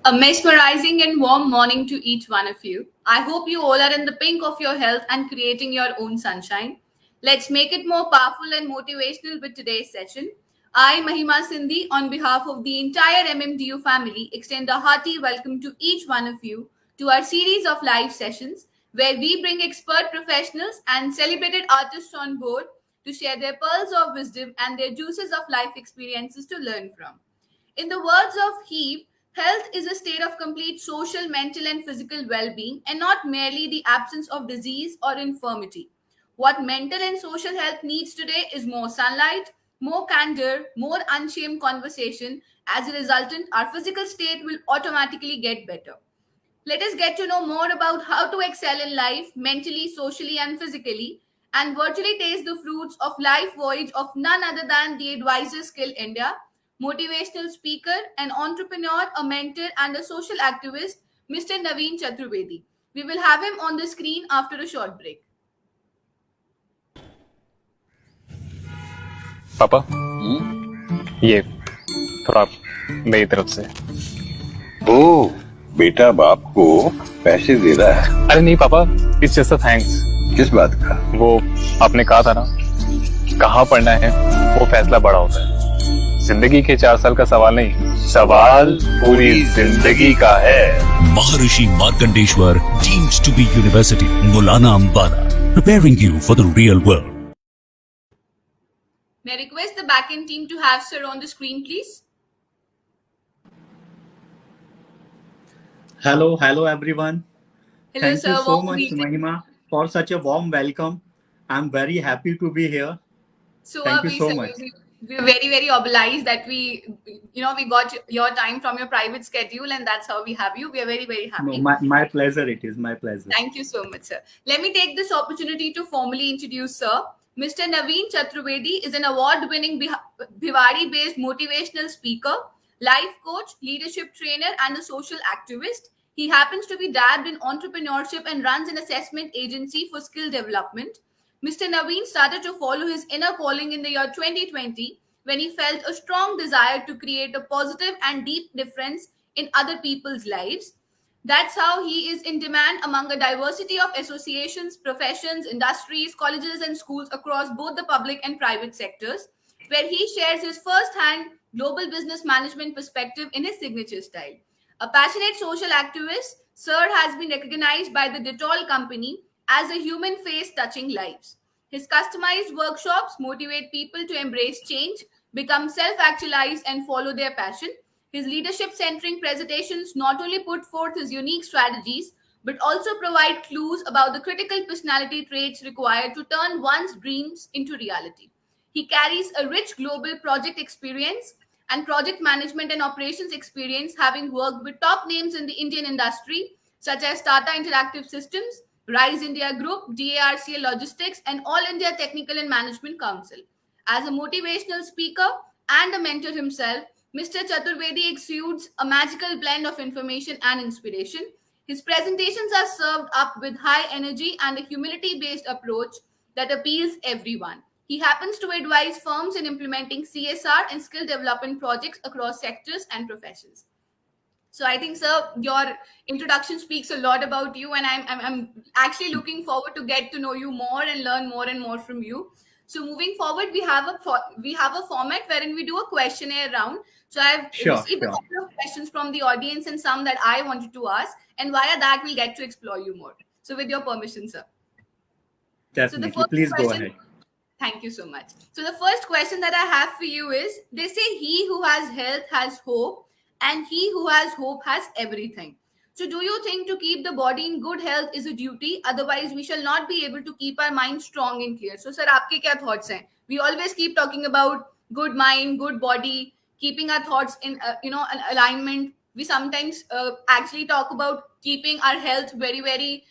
A mesmerizing and warm morning to each one of you. I hope you all are in the pink of your health and creating your own sunshine. Let's make it more powerful and motivational with today's session. I, Mahima Sindhi, on behalf of the entire MMDU family, extend a hearty welcome to each one of you to our series of live sessions where we bring expert professionals and celebrated artists on board to share their pearls of wisdom and their juices of life experiences to learn from. In the words of Heave, health is a state of complete social, mental, and physical well being, and not merely the absence of disease or infirmity. What mental and social health needs today is more sunlight, more candor, more unshamed conversation. As a resultant, our physical state will automatically get better. Let us get to know more about how to excel in life, mentally, socially, and physically, and virtually taste the fruits of life voyage of none other than the Advisor Skill India, motivational speaker, an entrepreneur, a mentor, and a social activist, Mr. Naveen Chaturvedi. We will have him on the screen after a short break. पापा ये थोड़ा मेरी तरफ से। ओ बेटा बाप को पैसे दे रहा है। अरे नहीं पापा, इट्स जस्ट अ थैंक्स। किस बात का? वो आपने कहा था ना, कहाँ पढ़ना है वो फैसला बड़ा होता है। जिंदगी के 4 साल का सवाल नहीं, सवाल पूरी जिंदगी का है। Maharishi Markandeeshwar deemed to be University, Maulana Ambala, preparing you for the real world. May I request the back-end team to have Sir on the screen, please? Hello everyone. Hello, Thank sir. you so Warm much, greetings. Mahima, for such a warm welcome. I'm very happy to be here. So Thank are you we, so sir. much. We're very obliged that we got your time from your private schedule, and that's how we have you. We are very happy. No, my pleasure. It is my pleasure. Thank you so much, sir. Let me take this opportunity to formally introduce sir. Mr. Naveen Chaturvedi is an award-winning Bhiwadi-based motivational speaker, life coach, leadership trainer, and a social activist. He happens to be dabbed in entrepreneurship and runs an assessment agency for skill development. Mr. Naveen started to follow his inner calling in the year 2020 when he felt a strong desire to create a positive and deep difference in other people's lives. That's how he is in demand among a diversity of associations, professions, industries, colleges, and schools across both the public and private sectors, where he shares his first hand global business management perspective in his signature style. A passionate social activist, Sir has been recognized by the Dettol company as a human face touching lives. His customized workshops motivate people to embrace change, become self actualized, and follow their passion. His leadership centering presentations not only put forth his unique strategies, but also provide clues about the critical personality traits required to turn one's dreams into reality. He carries a rich global project experience and project management and operations experience, having worked with top names in the Indian industry, such as Tata Interactive Systems, Rise India Group, DARCL Logistics, and All India Technical and Management Council. As a motivational speaker and a mentor himself, Mr. Chaturvedi exudes a magical blend of information and inspiration. His presentations are served up with high energy and a humility based approach that appeals everyone. He happens to advise firms in implementing CSR and skill development projects across sectors and professions. So I think, sir, your introduction speaks a lot about you, and I'm actually looking forward to get to know you more and learn more and more from you. So moving forward, we have a format wherein we do a questionnaire round. So I've received a Sure. couple of questions from the audience and some that I wanted to ask, and via that we'll get to explore you more. So with your permission, sir. So the Definitely. first Please go question. ahead. Thank you so much. So the first question that I have for you is: they say he who has health has hope, and he who has hope has everything. So do you think to keep the body in good health is a duty? Otherwise, we shall not be able to keep our mind strong and clear. So, sir, आपके क्या thoughts हैं? We always keep talking about good mind, good body, keeping our thoughts in an alignment. We sometimes actually talk about keeping our health very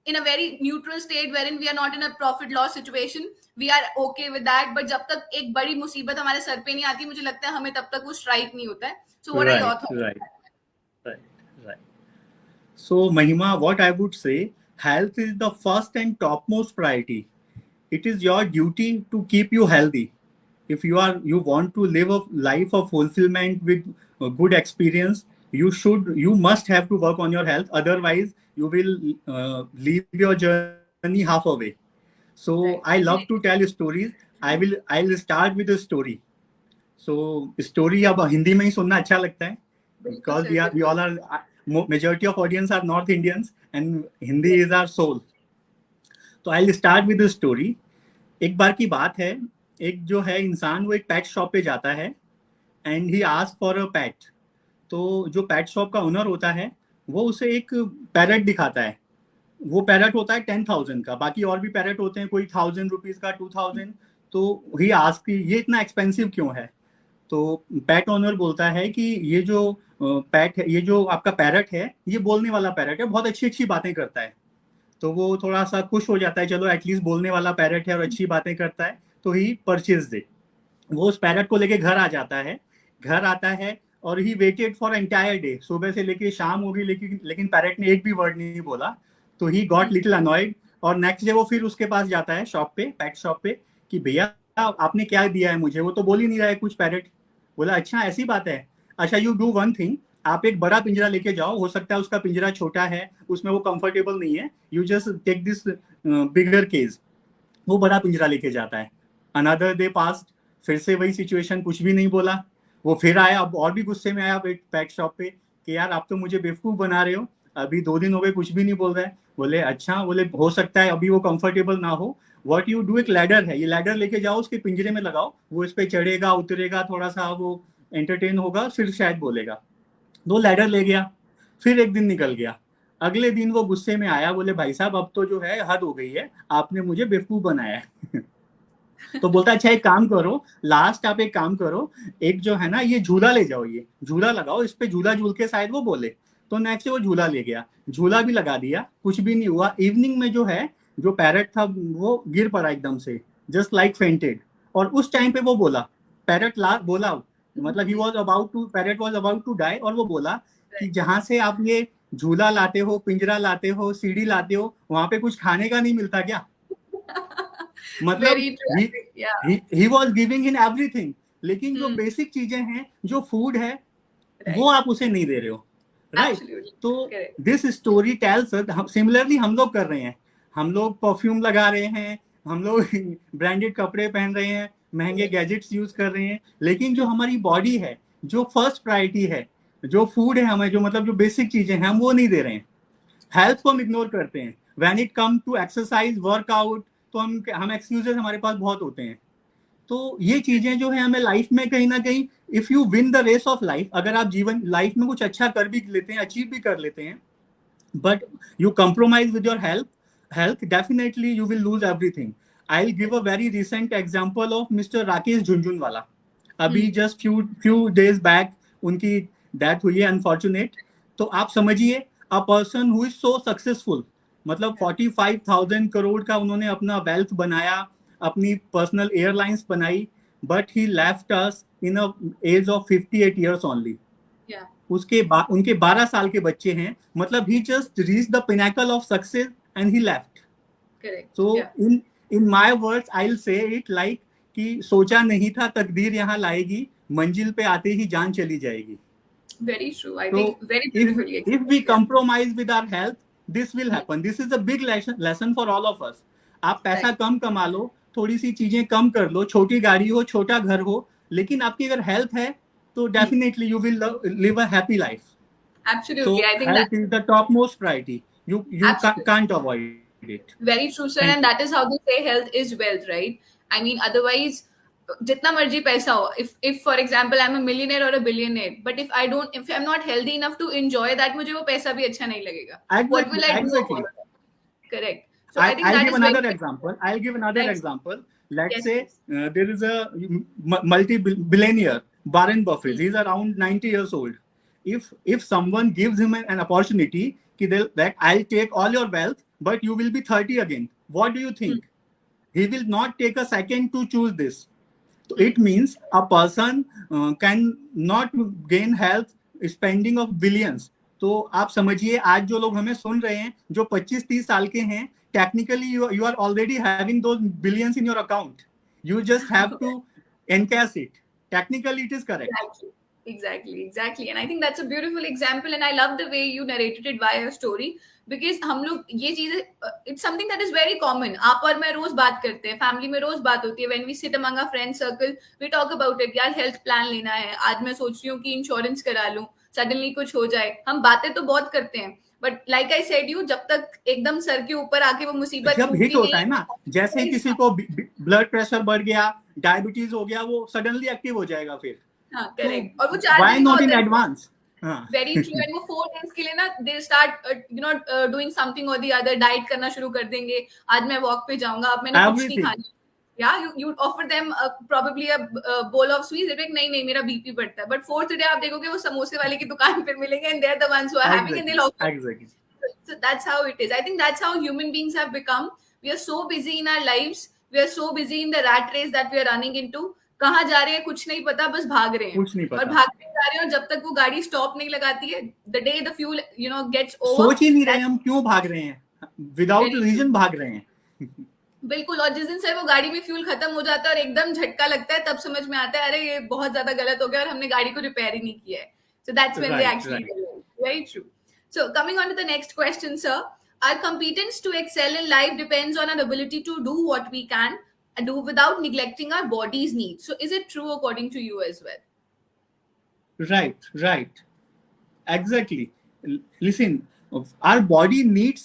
in a very neutral state wherein we are not in a profit loss situation. We are okay with that, but जब तक एक बड़ी मुसीबत हमारे sir पे नहीं आती, मुझे लगता है हमें तब तक वो स्ट्राइक नहीं होता है. So what are your Right, thoughts? right. So, Mahima, what I would say, health is the first and topmost priority. It is your duty to keep you healthy. If you want to live a life of fulfillment with a good experience, you must have to work on your health, otherwise you will leave your journey half away. So Right. I love to tell stories. I'll start with a story. So story अब हिंदी में ही सुनना अच्छा लगता है, because we all are majority of audience are North Indians and Hindi is our soul. तो I'll start with a story. एक बार की बात है, एक जो है इंसान वो एक पेट शॉप पे जाता है and he ask for a pet. तो जो पेट शॉप का ओनर होता है वो उसे एक पैरट दिखाता है. वो पैरट होता है 10,000 का, बाकी और भी पैरट होते हैं, कोई 1,000 रुपीज का, 2,000. तो ही आस्क ये इतना एक्सपेंसिव क्यों है. तो पेट ओनर बोलता है कि ये जो पेट है, ये जो आपका पैरट है, ये बोलने वाला पैरट है, बहुत अच्छी अच्छी बातें करता है. तो वो थोड़ा सा खुश हो जाता है, चलो एटलीस्ट बोलने वाला पैरट है और अच्छी बातें करता है, तो ही परचेज दे. वो उस पैरट को लेके घर आ जाता है. घर आता है और he waited for entire day, सुबह से लेके शाम हो गई, लेकिन पैरट ने एक भी वर्ड नहीं बोला. तो ही गॉट लिटिल अनॉयड और नेक्स्ट डे वो फिर उसके पास जाता है शॉप पे, पेट शॉप पे, कि भैया आपने क्या दिया है मुझे, वो तो बोल ही नहीं रहा है कुछ पैरट. बोला अच्छा ऐसी बात है, अच्छा यू डू वन थिंग, आप एक बड़ा पिंजरा लेके जाओ, हो सकता है उसका पिंजरा छोटा है, उसमें वो कंफर्टेबल नहीं है, you just take this bigger cage. वो बड़ा पिंजरा लेके जाता है. अनदर डे पास्ट, फिर से वही सिचुएशन, कुछ भी नहीं बोला. वो फिर आया, अब और भी गुस्से में आया पेट शॉप पे कि यार आप तो मुझे बेवकूफ बना रहे हो, अभी 2 दिन हो गए कुछ भी नहीं बोल रहा है. बोले अच्छा, बोले हो सकता है अभी वो कंफर्टेबल ना हो, व्हाट यू डू, एक लैडर है, ये लैडर लेके जाओ, उसके पिंजरे में लगाओ, वो इस पे चढ़ेगा उतरेगा, थोड़ा सा वो एंटरटेन होगा, फिर शायद बोलेगा. 2 लैडर ले गया. फिर एक दिन निकल गया. अगले दिन वो गुस्से में आया, बोले भाई साहब अब तो जो है हद हो गई है, आपने मुझे बेवकूफ बनाया है. तो बोलता अच्छा एक काम करो, लास्ट आप एक काम करो, एक जो है ना ये झूला ले जाओ, ये झूला लगाओ, इस पे झूला झूल के शायद वो बोले. तो नेक्स्ट वो झूला ले गया, झूला भी लगा दिया, कुछ भी नहीं हुआ. इवनिंग में जो है, जो पैरट था वो गिर पड़ा एकदम से, जस्ट लाइक फेंटेड. और उस टाइम पे वो बोला, पैरट बोला, मतलब parrot was about to die, और वो बोला कि जहां से आप ये झूला लाते हो, पिंजरा लाते हो, सीढ़ी लाते हो, वहां पे कुछ खाने का नहीं मिलता क्या. मतलब he was giving in everything, लेकिन जो बेसिक चीजें हैं, जो फूड है, वो आप उसे नहीं दे रहे हो. राइट. तो दिस स्टोरी टेल्स, सिमिलरली हम लोग कर रहे हैं, हम लोग परफ्यूम लगा रहे हैं, हम लोग ब्रांडेड कपड़े पहन रहे हैं, महंगे गैजेट्स यूज कर रहे हैं, लेकिन जो हमारी बॉडी है, जो फर्स्ट प्रायोरिटी है, जो फूड है हमें, जो मतलब जो बेसिक चीजें हैं, हम वो नहीं दे रहे हैं. हेल्थ को हम इग्नोर करते हैं. When it come to exercise, workout, तो हम एक्सक्यूजेस हमारे पास बहुत होते हैं. तो ये चीजें जो है हमें लाइफ में कहीं ना कहीं, if you win the race of life, अगर आप जीवन लाइफ में कुछ अच्छा कर भी लेते हैं, अचीव भी कर लेते हैं, but you compromise with your health, definitely you will lose everything. I'll give a very recent example of Mr. Rakesh Jhunjhunwala. अभी just few days back उनकी डेथ हुई है, अनफॉर्चुनेट. तो आप समझिए, a person who is so successful, मतलब 45,000 करोड़ का उन्होंने अपना वेल्थ बनाया, अपनी पर्सनल एयरलाइंस बनाई, but he left us in a age of 58 years only. उनके 12 साल के बच्चे हैं, मतलब he just reached the pinnacle of success and he left. Correct. So in my words, I'll say it like कि सोचा नहीं था तकदीर यहाँ लाएगी, मंजिल पे आते ही जान चली जाएगी. Very true. I think very beautifully. If we compromise with our health, this will happen. This is a big lesson for all of us. आप पैसा कम कमा लो, थोड़ी सी चीजें कम कर लो, छोटी गाड़ी हो, छोटा घर हो, लेकिन आपकी अगर हेल्थ है तो definitely you will live a happy life. Absolutely. So I think health is the topmost priority. You can't avoid it. Very true, sir. And that is how they say health is wealth, right? I mean, otherwise, जितना मर्जी पैसा हो, if for example I'm a millionaire or a billionaire, but if I'm not healthy enough to enjoy that, मुझे वो पैसा भी अच्छा नहीं लगेगा. What will I do? Correct. So I think I'll give another example. I'll give another example. Let's say there is a multi-billionaire, Warren Buffett. He's around 90 years old. If someone gives him an opportunity that I'll take all your wealth, but you will be 30 again, what do you think? He will not take a second to choose this. So it means a person can not gain health spending of billions. तो आप समझिए, आज जो लोग हमें सुन रहे हैं, जो 25-30 साल के हैं, technically you are already having those billions in your account. You just have to encash it. Technically it is correct. Exactly. And I think that's a beautiful example. And I love the way you narrated it via a story. Because हम लोग ये चीजें, it's something that is very common. आप और मैं रोज बात करते हैं, फैमिली में रोज बात होती है. When we sit among our friend circle, we talk about it. यार हेल्थ प्लान लेना है, आज मैं सोच रही हूँ कि इंश्योरेंस करा लूं, सडनली कुछ हो जाए. हम बातें तो बहुत करते हैं, but like I said you, जब तक एकदम सर के ऊपर आके वो मुसीबत जब हिट टूटती होता है नहीं, ना, जैसे ही किसी को ब्लड प्रेशर बढ़ गया, डायबिटीज हो गया, वो सडनली एक्टिव हो जाएगा फिर. हाँ करेक्ट. और वो 4 Why दिन का not in होता है. advance? Very true. एंड वो 4 days के लिए ना दे स्टार्ट डूइंग समथिंग और द अदर, डाइट करना शुरू कर देंगे. आज मैं वॉक पे जाऊंगा, अब मैंने कुछ नहीं खाना. या you offer them probably a bowl of sweets, like नहीं मेरा बीपी बढ़ता है. बट 4th डे आप देखोगे वो समोसे वाले की दुकान पे मिलेंगे, and they are the ones who are having, and they offer. Exactly. So that's how it is. I think that's how human beings have become. We are so busy in our lives. We are so busy in the rat race that we are running into. कहाँ जा रहे हैं कुछ नहीं पता, बस भाग रहे हैं. कुछ नहीं पता. और भागते जा रहे हैं, और जब तक वो गाड़ी स्टॉप नहीं लगाती है, the day the fuel gets over, सोच ही नहीं रहे हम क्यों भाग रहे हैं, विदाउट रीजन भाग रहे हैं. बिल्कुल. और जिस दिन से वो गाड़ी में फ्यूल खत्म हो जाता है और एकदम झटका लगता है, तब समझ में आता है अरे ये बहुत ज्यादा गलत हो गया और हमने गाड़ी को रिपेयर ही नहीं किया है. So that's when they actually realize. Very true. So coming on to the next question, sir. Our competence to excel in life depends on our ability to do what we can and do without neglecting our body's needs. So is it true according to you as well? Right. Exactly. Listen, our body needs,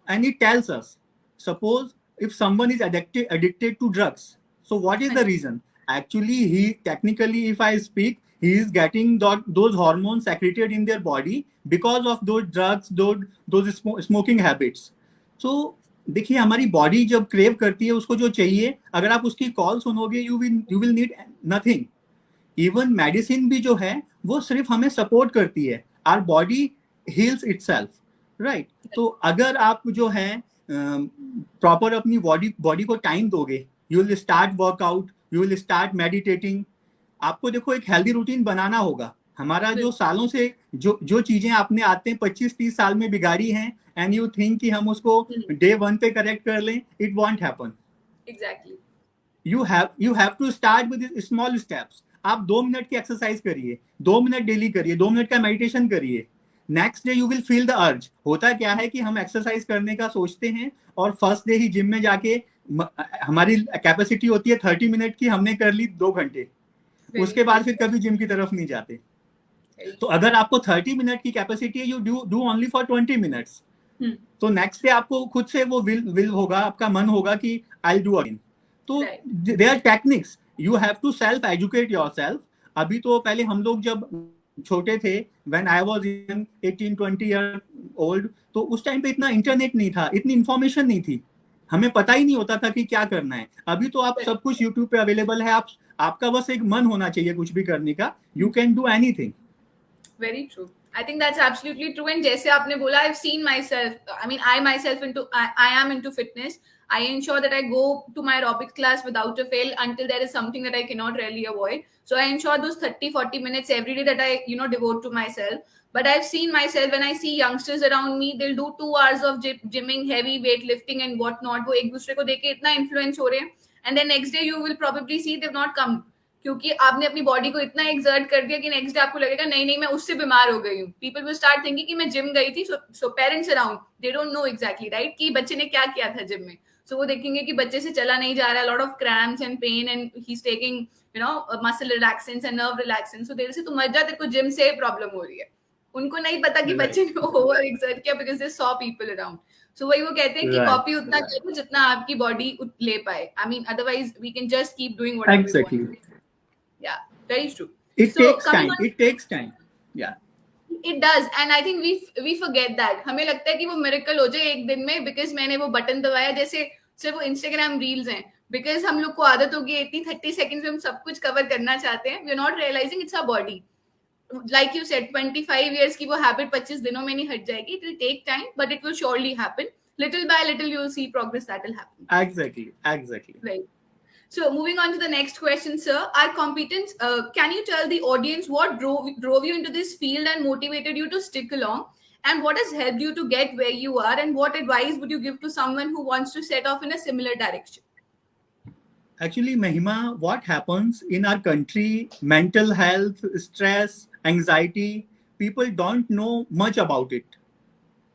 and it tells us. Suppose if someone is addicted to drugs, so what is the reason? Actually, technically, if I speak, he is getting those hormones secreted in their body because of those drugs, those smoking habits. So देखिए, हमारी body जब crave करती है उसको जो चाहिए, अगर आप उसकी कॉल सुनोगे, you will need nothing. Even medicine भी जो है वो सिर्फ हमें सपोर्ट करती है. Our body heals itself, right. तो अगर आप जो है प्रॉपर अपनी बॉडी को टाइम दोगे, you will start workout, you will start meditating. आपको देखो एक हेल्दी रूटीन बनाना होगा. हमारा जो सालों से जो चीजें आपने आते 25-30 साल में बिगाड़ी हैं, एंड यू थिंक कि हम उसको डे 1 पे करेक्ट कर लें, it won't happen. Exactly. You have to start with small steps. आप 2 मिनट की एक्सरसाइज करिए, 2 मिनट डेली करिए, 2 मिनट का मेडिटेशन करिए. Next day you will feel the urge. होता क्या है कि हम एक्सरसाइज करने का सोचते हैं और फर्स्ट डे ही जिम में जाके हमारी कैपेसिटी होती है 30 मिनट की, हमने कर ली 2 घंटे, उसके बाद फिर कभी जिम की तरफ नहीं जाते. तो अगर आपको 30 मिनट की कैपेसिटी है, you do only for 20 minutes. तो नेक्स्ट डे आपको खुद से वो विल होगा, आपका मन होगा कि आई विल डू अगेन. तो they are techniques. You have to self educate yourself. अभी तो पहले हम लोग जब छोटे थे, when I was 18-20 year old, तो उस टाइम पे इतना इंटरनेट नहीं था, इतनी इंफॉर्मेशन नहीं थी, हमें पता ही नहीं होता था कि क्या करना है. अभी तो आप सब कुछ यूट्यूब पे अवेलेबल है. आपका बस एक मन होना चाहिए कुछ भी करने का. You can do anything. Very true. I think that's absolutely true. And जैसे आपने बोला, I've seen myself. I mean, I am into fitness. I ensure that I go to my aerobics class without a fail until there is something that I cannot really avoid. So I ensure those 30-40 minutes every day that I devote to myself. But I've seen myself, when I see youngsters around me, they'll do 2 hours of gymming, heavy weight lifting and whatnot. वो एक दूसरे को देख के इतना influence हो रहे हैं. And then next day you will probably see they've not come. क्योंकि आपने अपनी बॉडी को इतना एक्सर्ट कर दिया कि नेक्स्ट डे आपको लगेगा नहीं मैं उससे बीमार हो गई हूँ. पीपल विल स्टार्ट थिंकिंग कि मैं जिम गई थी. So parents around, they don't know exactly, right, कि बच्चे ने क्या किया था जिम में. सो वो देखेंगे कि बच्चे से चला नहीं जा रहा है, lot of cramps and pain, and he is taking muscle relaxants and nerve relaxants. So देर से तू मर जा, तेरे को जिम से प्रॉब्लम हो रही है. उनको नहीं पता कि बच्चे ने ओवर एक्सर्ट किया because they saw people around. So वही वो कहते हैं कि कॉपी उतना करो जितना आपकी बॉडी ले पाए. I mean otherwise we can just keep doing whatever we want. Yeah, very true. It takes time. Yeah. It does, and I think we forget that. हमें लगता है कि वो मिरेकल हो जाए एक दिन में, because मैंने वो बटन दबाया. जैसे सिर्फ वो Instagram रील्स हैं, because हम लोग को आदत होगी इतनी 30 seconds में हम सब कुछ कवर करना चाहते हैं. We are not realizing it's our body. Like you said, 25 years की वो हैबिट 25 दिनों में नहीं हट जाएगी. It will take time, but it will surely happen. Little by little, you will see progress that will happen. Exactly. Right. So moving on to the next question, sir. Our competence, can you tell the audience what drove you into this field and motivated you to stick along? And what has helped you to get where you are? And what advice would you give to someone who wants to set off in a similar direction? Actually, Mahima, what happens in our country, mental health, stress, anxiety, people don't know much about it.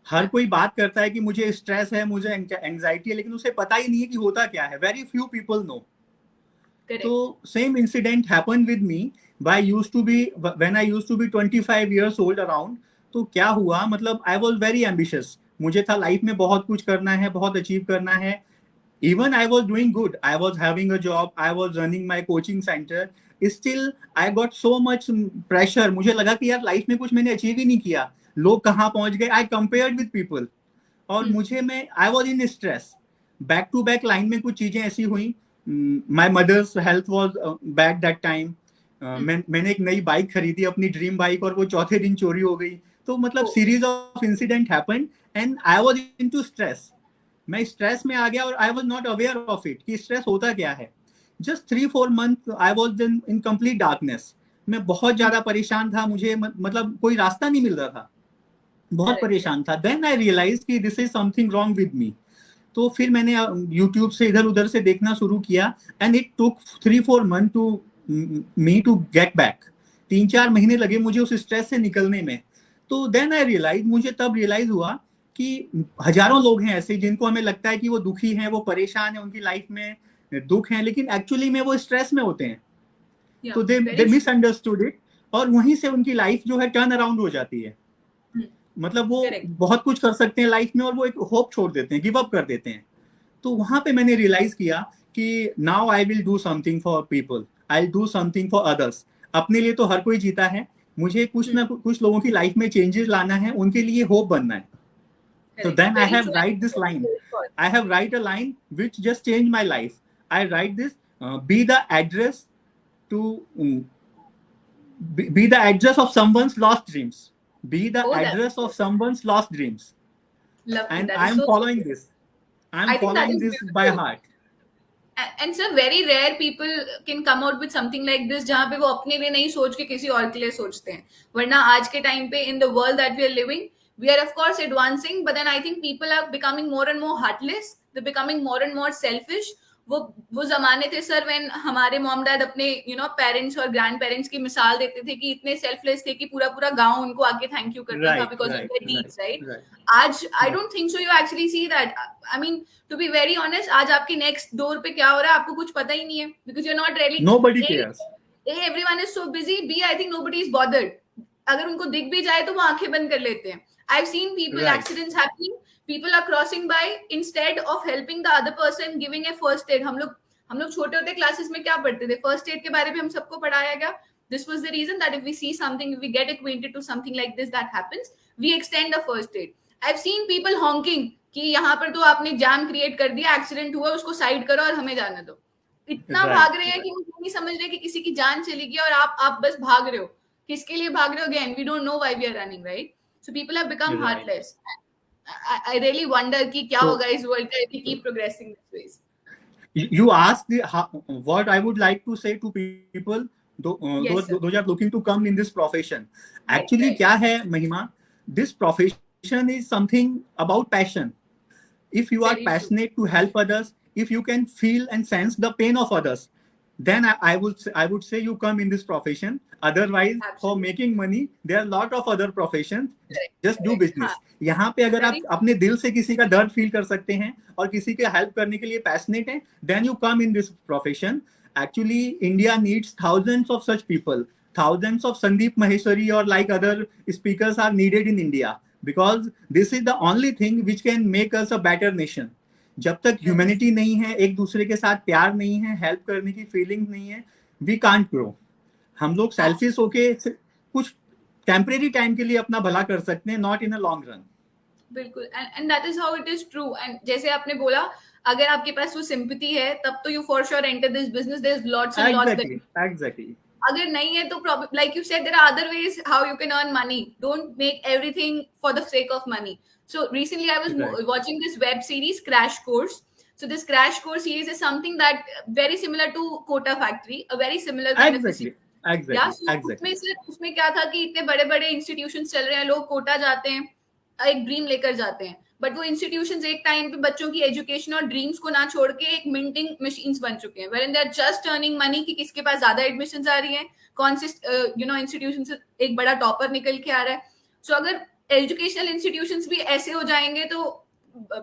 हर कोई बात करता है कि मुझे stress है, मुझे anxiety है, लेकिन उसे पता ही नहीं है कि होता क्या है. Very few people know. तो same incident happen with me. When I used to be 25 years old around. तो क्या हुआ, मतलब आई वाज वेरी एम्बिशियस. मुझे था लाइफ में बहुत कुछ करना है, बहुत अचीव करना है. Even I was doing good. I was having a job. I was running my coaching center. Still, I got so much pressure. मुझे लगा कि यार लाइफ में कुछ मैंने अचीव ही नहीं किया. लोग कहाँ पहुंच गए. I compared with people. और मुझे I was in stress. Back to back line में कुछ चीजें ऐसी हुई. My mother's health was bad that time. मैंने एक नई बाइक खरीदी, अपनी ड्रीम बाइक, और वो चौथे दिन चोरी हो गई. तो मतलब series of incident happened and I was into stress. मैं स्ट्रेस में आ गया और I was not aware of it कि स्ट्रेस होता क्या है. Just 3-4 months I was in complete darkness. मैं बहुत ज्यादा परेशान था. मुझे मतलब कोई रास्ता नहीं मिल रहा था. बहुत परेशान था. देन आई रियलाइज कि this is something wrong with me. तो फिर मैंने यूट्यूब से इधर उधर से देखना शुरू किया and it took 3-4 months to me to get back. 3-4 महीने लगे मुझे उस स्ट्रेस से निकलने में. तो देन आई रियलाइज, मुझे तब रियलाइज हुआ कि हजारों लोग हैं ऐसे जिनको हमें लगता है कि वो दुखी हैं, वो परेशान हैं, उनकी लाइफ में दुख है, लेकिन एक्चुअली में वो स्ट्रेस में होते हैं. तो दे मिसअंडरस्टूड इट और वहीं से उनकी लाइफ जो है टर्न अराउंड हो जाती है. मतलब वो बहुत कुछ कर सकते हैं लाइफ में और वो एक होप छोड़ देते हैं, गिव अप कर देते हैं. तो वहां पे मैंने रियलाइज किया कि now I will do something for people, I will do something for others. अपने लिए तो हर कोई जीता है, मुझे कुछ ना कुछ लोगों की लाइफ में चेंजेस लाना है, उनके लिए होप बनना है. So then I have write this line. I have write a line which just changed my life. I write this: be the address to be the address of someone's lost dreams. Be the address of someone's lost dreams. And I am following this. I am following this by heart. And sir, very rare people can come out with something like this जहाँ पे वो अपने लिए नहीं सोच के किसी और के लिए सोचते हैं. वरना आज के टाइम पे in the world that we are living, we are of course advancing, but then I think people are becoming more and more heartless. They're becoming more and more selfish. वो जमाने थे सर when हमारे mom dad अपने parents और grand parents की मिसाल देते थे कि इतने सेल्फलेस थे कि पूरा पूरा गांव उनको आके थैंक यू करता था because of their deeds, right? आज I don't think so you actually see that. I mean to be very honest, आज आपके नेक्स्ट डोर पे क्या हो रहा है आपको कुछ पता ही नहीं है because you are not really, nobody cares. Everyone is so busy. Be, I think nobody is bothered. अगर उनको दिख भी जाए तो वो आंखें बंद कर लेते हैं. I've seen people accidents happening. People are crossing by instead of helping the other person, giving a first aid. हम लोग छोटे होते क्लासेस में क्या पढ़ते थे? फर्स्ट एड के बारे में हम सबको पढ़ाया गया. This was the reason that if we see something, if we get acquainted to something like this that happens, we extend the first aid. I've seen people honking कि यहाँ पर तो आपने जैम क्रिएट कर दिया, एक्सीडेंट हुआ, उसको side करो और हमें जाने दो. इतना भाग रहे हैं कि वो नहीं समझ रहे कि किसी की जान चली गई और आप बस भाग रहे हो. किसके लिए भाग रहे हो? Again, we don't know why we are running, right? So people have become heartless. I really wonder कि क्या होगा इस world का if we keep progressing this ways. You asked what I would like to say to people those are looking to come in this profession. Actually, क्या है महिमा? This profession is something about passion. If you are passionate to help others, if you can feel and sense the pain of others, then I would say you come in this profession. Otherwise, for making money, there are a lot of other professions. Just do business. यहाँ पे अगर आप अपने दिल से किसी का दर्द फील कर सकते हैं और किसी के हेल्प करने के लिए पैशनेट हैं, then you come in this profession. Actually, India needs thousands of such people. Thousands of Sandeep Maheshwari or like other speakers are needed in India because this is the only thing which can make us a better nation. जब तक humanity नहीं है, एक दूसरे के साथ प्यार नहीं है, हेल्प करने की फीलिंग नहीं है, वी कांट ग्रो. हम लोग सेल्फिश होके कुछ टेम्परेरी टाइम के लिए अपना भला कर सकते हैं, not in a long run. बिल्कुल. And that is how it is true. And जैसे आपने बोला, अगर आपके पास वो सिंपैथी है तब तो you for sure enter this business. There is lots and lots. Exactly. अगर नहीं है तो like you said there are other ways how you can earn money. Don't make everything for the sake of money. So recently I was watching this web series Crash Course. So this Crash Course series is something that very similar to Kota Factory, a very similar kind of exactly. उसमें क्या था कि इतने बड़े-बड़े institutions चल रहे हैं, लोग कोटा जाते हैं, एक ड्रीम लेकर जाते हैं, बट वो इंस्टीट्यूशंस एक टाइम पे बच्चों की एजुकेशन और ड्रीम्स को ना छोड़ के एक मिंटिंग मशीन्स बन चुके हैं, where they are just earning money कि किसके पास ज्यादा एडमिशंस आ रही हैं, कौन से इंस्टीट्यूशन से एक बड़ा टॉपर निकल के आ रहा है. सो अगर एजुकेशनल इंस्टीट्यूशंस भी ऐसे हो जाएंगे तो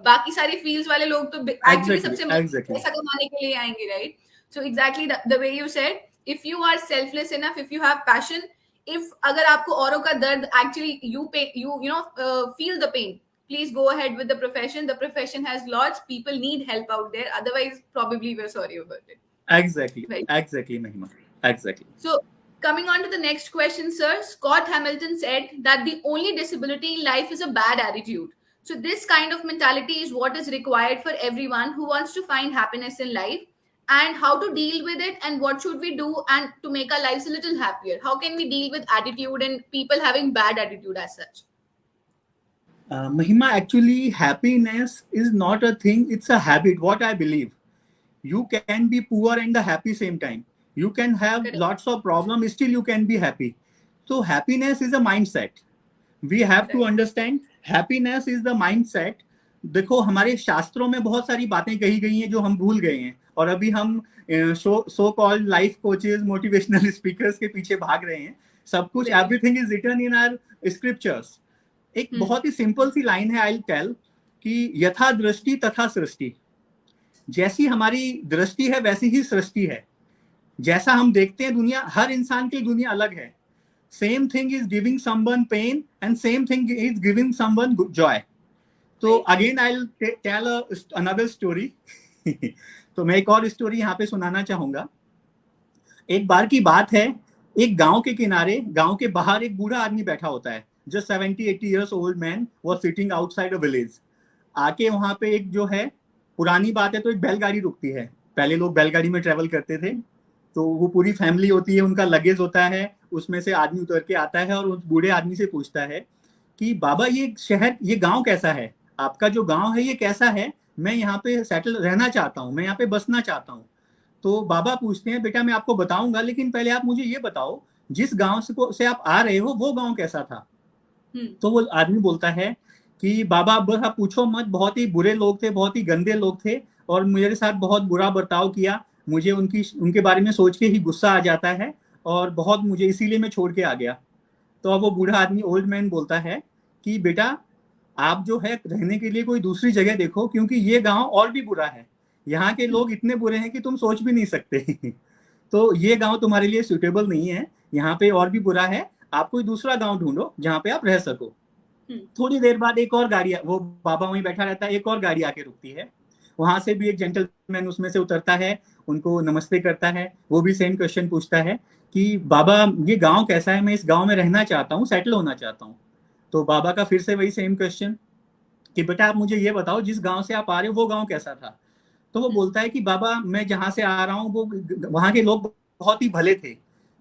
बाकी सारी फील्ड्स वाले लोग तो एक्चुअली सबसे पैसा कमाने के लिए आएंगे, right? So exactly the way you said, if you are selfless enough, if you have passion, if अगर आपको औरों का दर्द actually you feel the pain, please go ahead with the profession. The profession has lots. People need help out there. Otherwise, probably we're sorry about it. Exactly. Right. Exactly, Mahima. Exactly. So, coming on to the next question, sir. Scott Hamilton said that the only disability in life is a bad attitude. So, this kind of mentality is what is required for everyone who wants to find happiness in life. And how to deal with it, and what should we do and to make our lives a little happier? How can we deal with attitude and people having bad attitude as such? Mahima, actually, happiness is not a thing, it's a habit, what I believe. You can be poor and the happy same time. You can have Correct. lots of problems, still you can be happy. So happiness is a mindset. We have to understand happiness is the mindset. देखो, हमारे शास्त्रों में बहुत सारी बातें कही गई हैं जो हम भूल गए हैं, और अभी हम so called life coaches, motivational speakers के पीछे भाग रहे हैं. सब कुछ, everything is written in our scriptures. एक बहुत ही सिंपल सी लाइन है, आई टेल, कि यथा दृष्टि तथा सृष्टि. जैसी हमारी दृष्टि है वैसी ही सृष्टि है. जैसा हम देखते हैं दुनिया, हर इंसान की दुनिया अलग है. Same thing is giving someone pain and same thing is giving someone joy. तो again I will tell another story. तो मैं एक और स्टोरी यहाँ पे सुनाना चाहूंगा. एक बार की बात है, एक गांव के किनारे, गांव के बाहर एक बूढ़ा आदमी बैठा होता है. Just 70-80 years old man was sitting outside a village. आके वहाँ पे एक जो है, पुरानी बात है तो एक बैलगाड़ी रुकती है. पहले लोग बैलगाड़ी में ट्रेवल करते थे, तो वो पूरी फैमिली होती है, उनका लगेज होता है, उसमें से आदमी उतर के आता है और उस बूढ़े आदमी से पूछता है कि बाबा, ये शहर, ये गांव कैसा है? आपका जो गांव है ये कैसा है? मैं यहाँ पे सेटल रहना चाहता हूँ, मैं यहाँ पे बसना चाहता हूँ. तो बाबा पूछते हैं, बेटा मैं आपको बताऊंगा, लेकिन पहले आप मुझे ये बताओ, जिस गाँव से आप आ रहे हो वो गाँव कैसा था? तो वो आदमी बोलता है कि बाबा बस आप पूछो मत, बहुत ही बुरे लोग थे, बहुत ही गंदे लोग थे, और मेरे साथ बहुत बुरा बर्ताव किया. मुझे उनके बारे में सोच के ही गुस्सा आ जाता है, और बहुत मुझे, इसीलिए मैं छोड़ के आ गया. तो अब वो बूढ़ा आदमी, ओल्ड मैन, बोलता है कि बेटा आप जो है रहने के लिए कोई दूसरी जगह देखो, क्योंकि ये गांव और भी बुरा है. यहाँ के लोग इतने बुरे हैं कि तुम सोच भी नहीं सकते. तो ये गांव तुम्हारे लिए सुटेबल नहीं है, यहाँ पे और भी बुरा है. आप कोई दूसरा गांव ढूंढो जहाँ पे आप रह सको. थोड़ी देर बाद एक और गाड़ी, वो बाबा वहीं बैठा रहता है, एक और गाड़ी आके रुकती है. वहां से भी एक जेंटलमैन उसमें से उतरता है, उनको नमस्ते करता है. वो भी सेम क्वेश्चन पूछता है कि बाबा ये गांव कैसा है? मैं इस गांव में रहना चाहता हूँ, सेटल होना चाहता हूँ. तो बाबा का फिर से वही सेम क्वेश्चन कि बेटा आप मुझे ये बताओ, जिस गाँव से आप आ रहे हो वो गाँव कैसा था? तो वो बोलता है कि बाबा मैं जहाँ से आ रहा हूँ वो, वहाँ के लोग बहुत ही भले थे.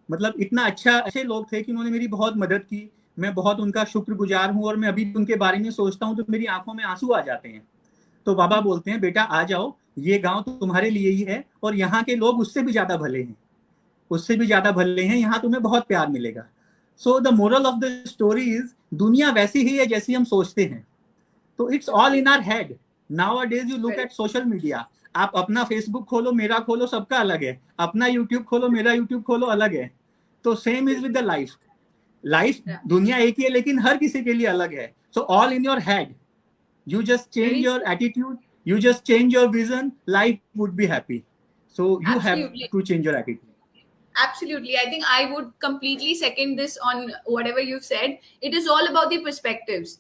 मतलब इतना अच्छे लोग थे कि उन्होंने मेरी बहुत मदद की. मैं बहुत उनका शुक्रगुजार हूँ, और मैं अभी उनके बारे में सोचता हूँ तो मेरी आंखों में आंसू आ जाते हैं. तो बाबा बोलते हैं, बेटा आ जाओ, ये गांव तो तुम्हारे लिए ही है, और यहाँ के लोग उससे भी ज्यादा भले हैं, उससे भी ज्यादा भले हैं. यहाँ तुम्हें बहुत प्यार मिलेगा. So the moral of the story is, दुनिया वैसी ही है जैसी हम सोचते हैं. तो it's all in our head. Nowadays you look at social media. आप अपना फेसबुक खोलो, मेरा खोलो, सबका अलग है. अपना यूट्यूब खोलो, मेरा यूट्यूब खोलो, अलग है. तो same is with the life. दुनिया एक ही है, लेकिन हर किसी के लिए अलग है. So all in your head. You just change your attitude, you just change your vision, life would be happy. So you have to change your attitude. Absolutely. I think I would completely second this on whatever you've said. It is all about the perspectives.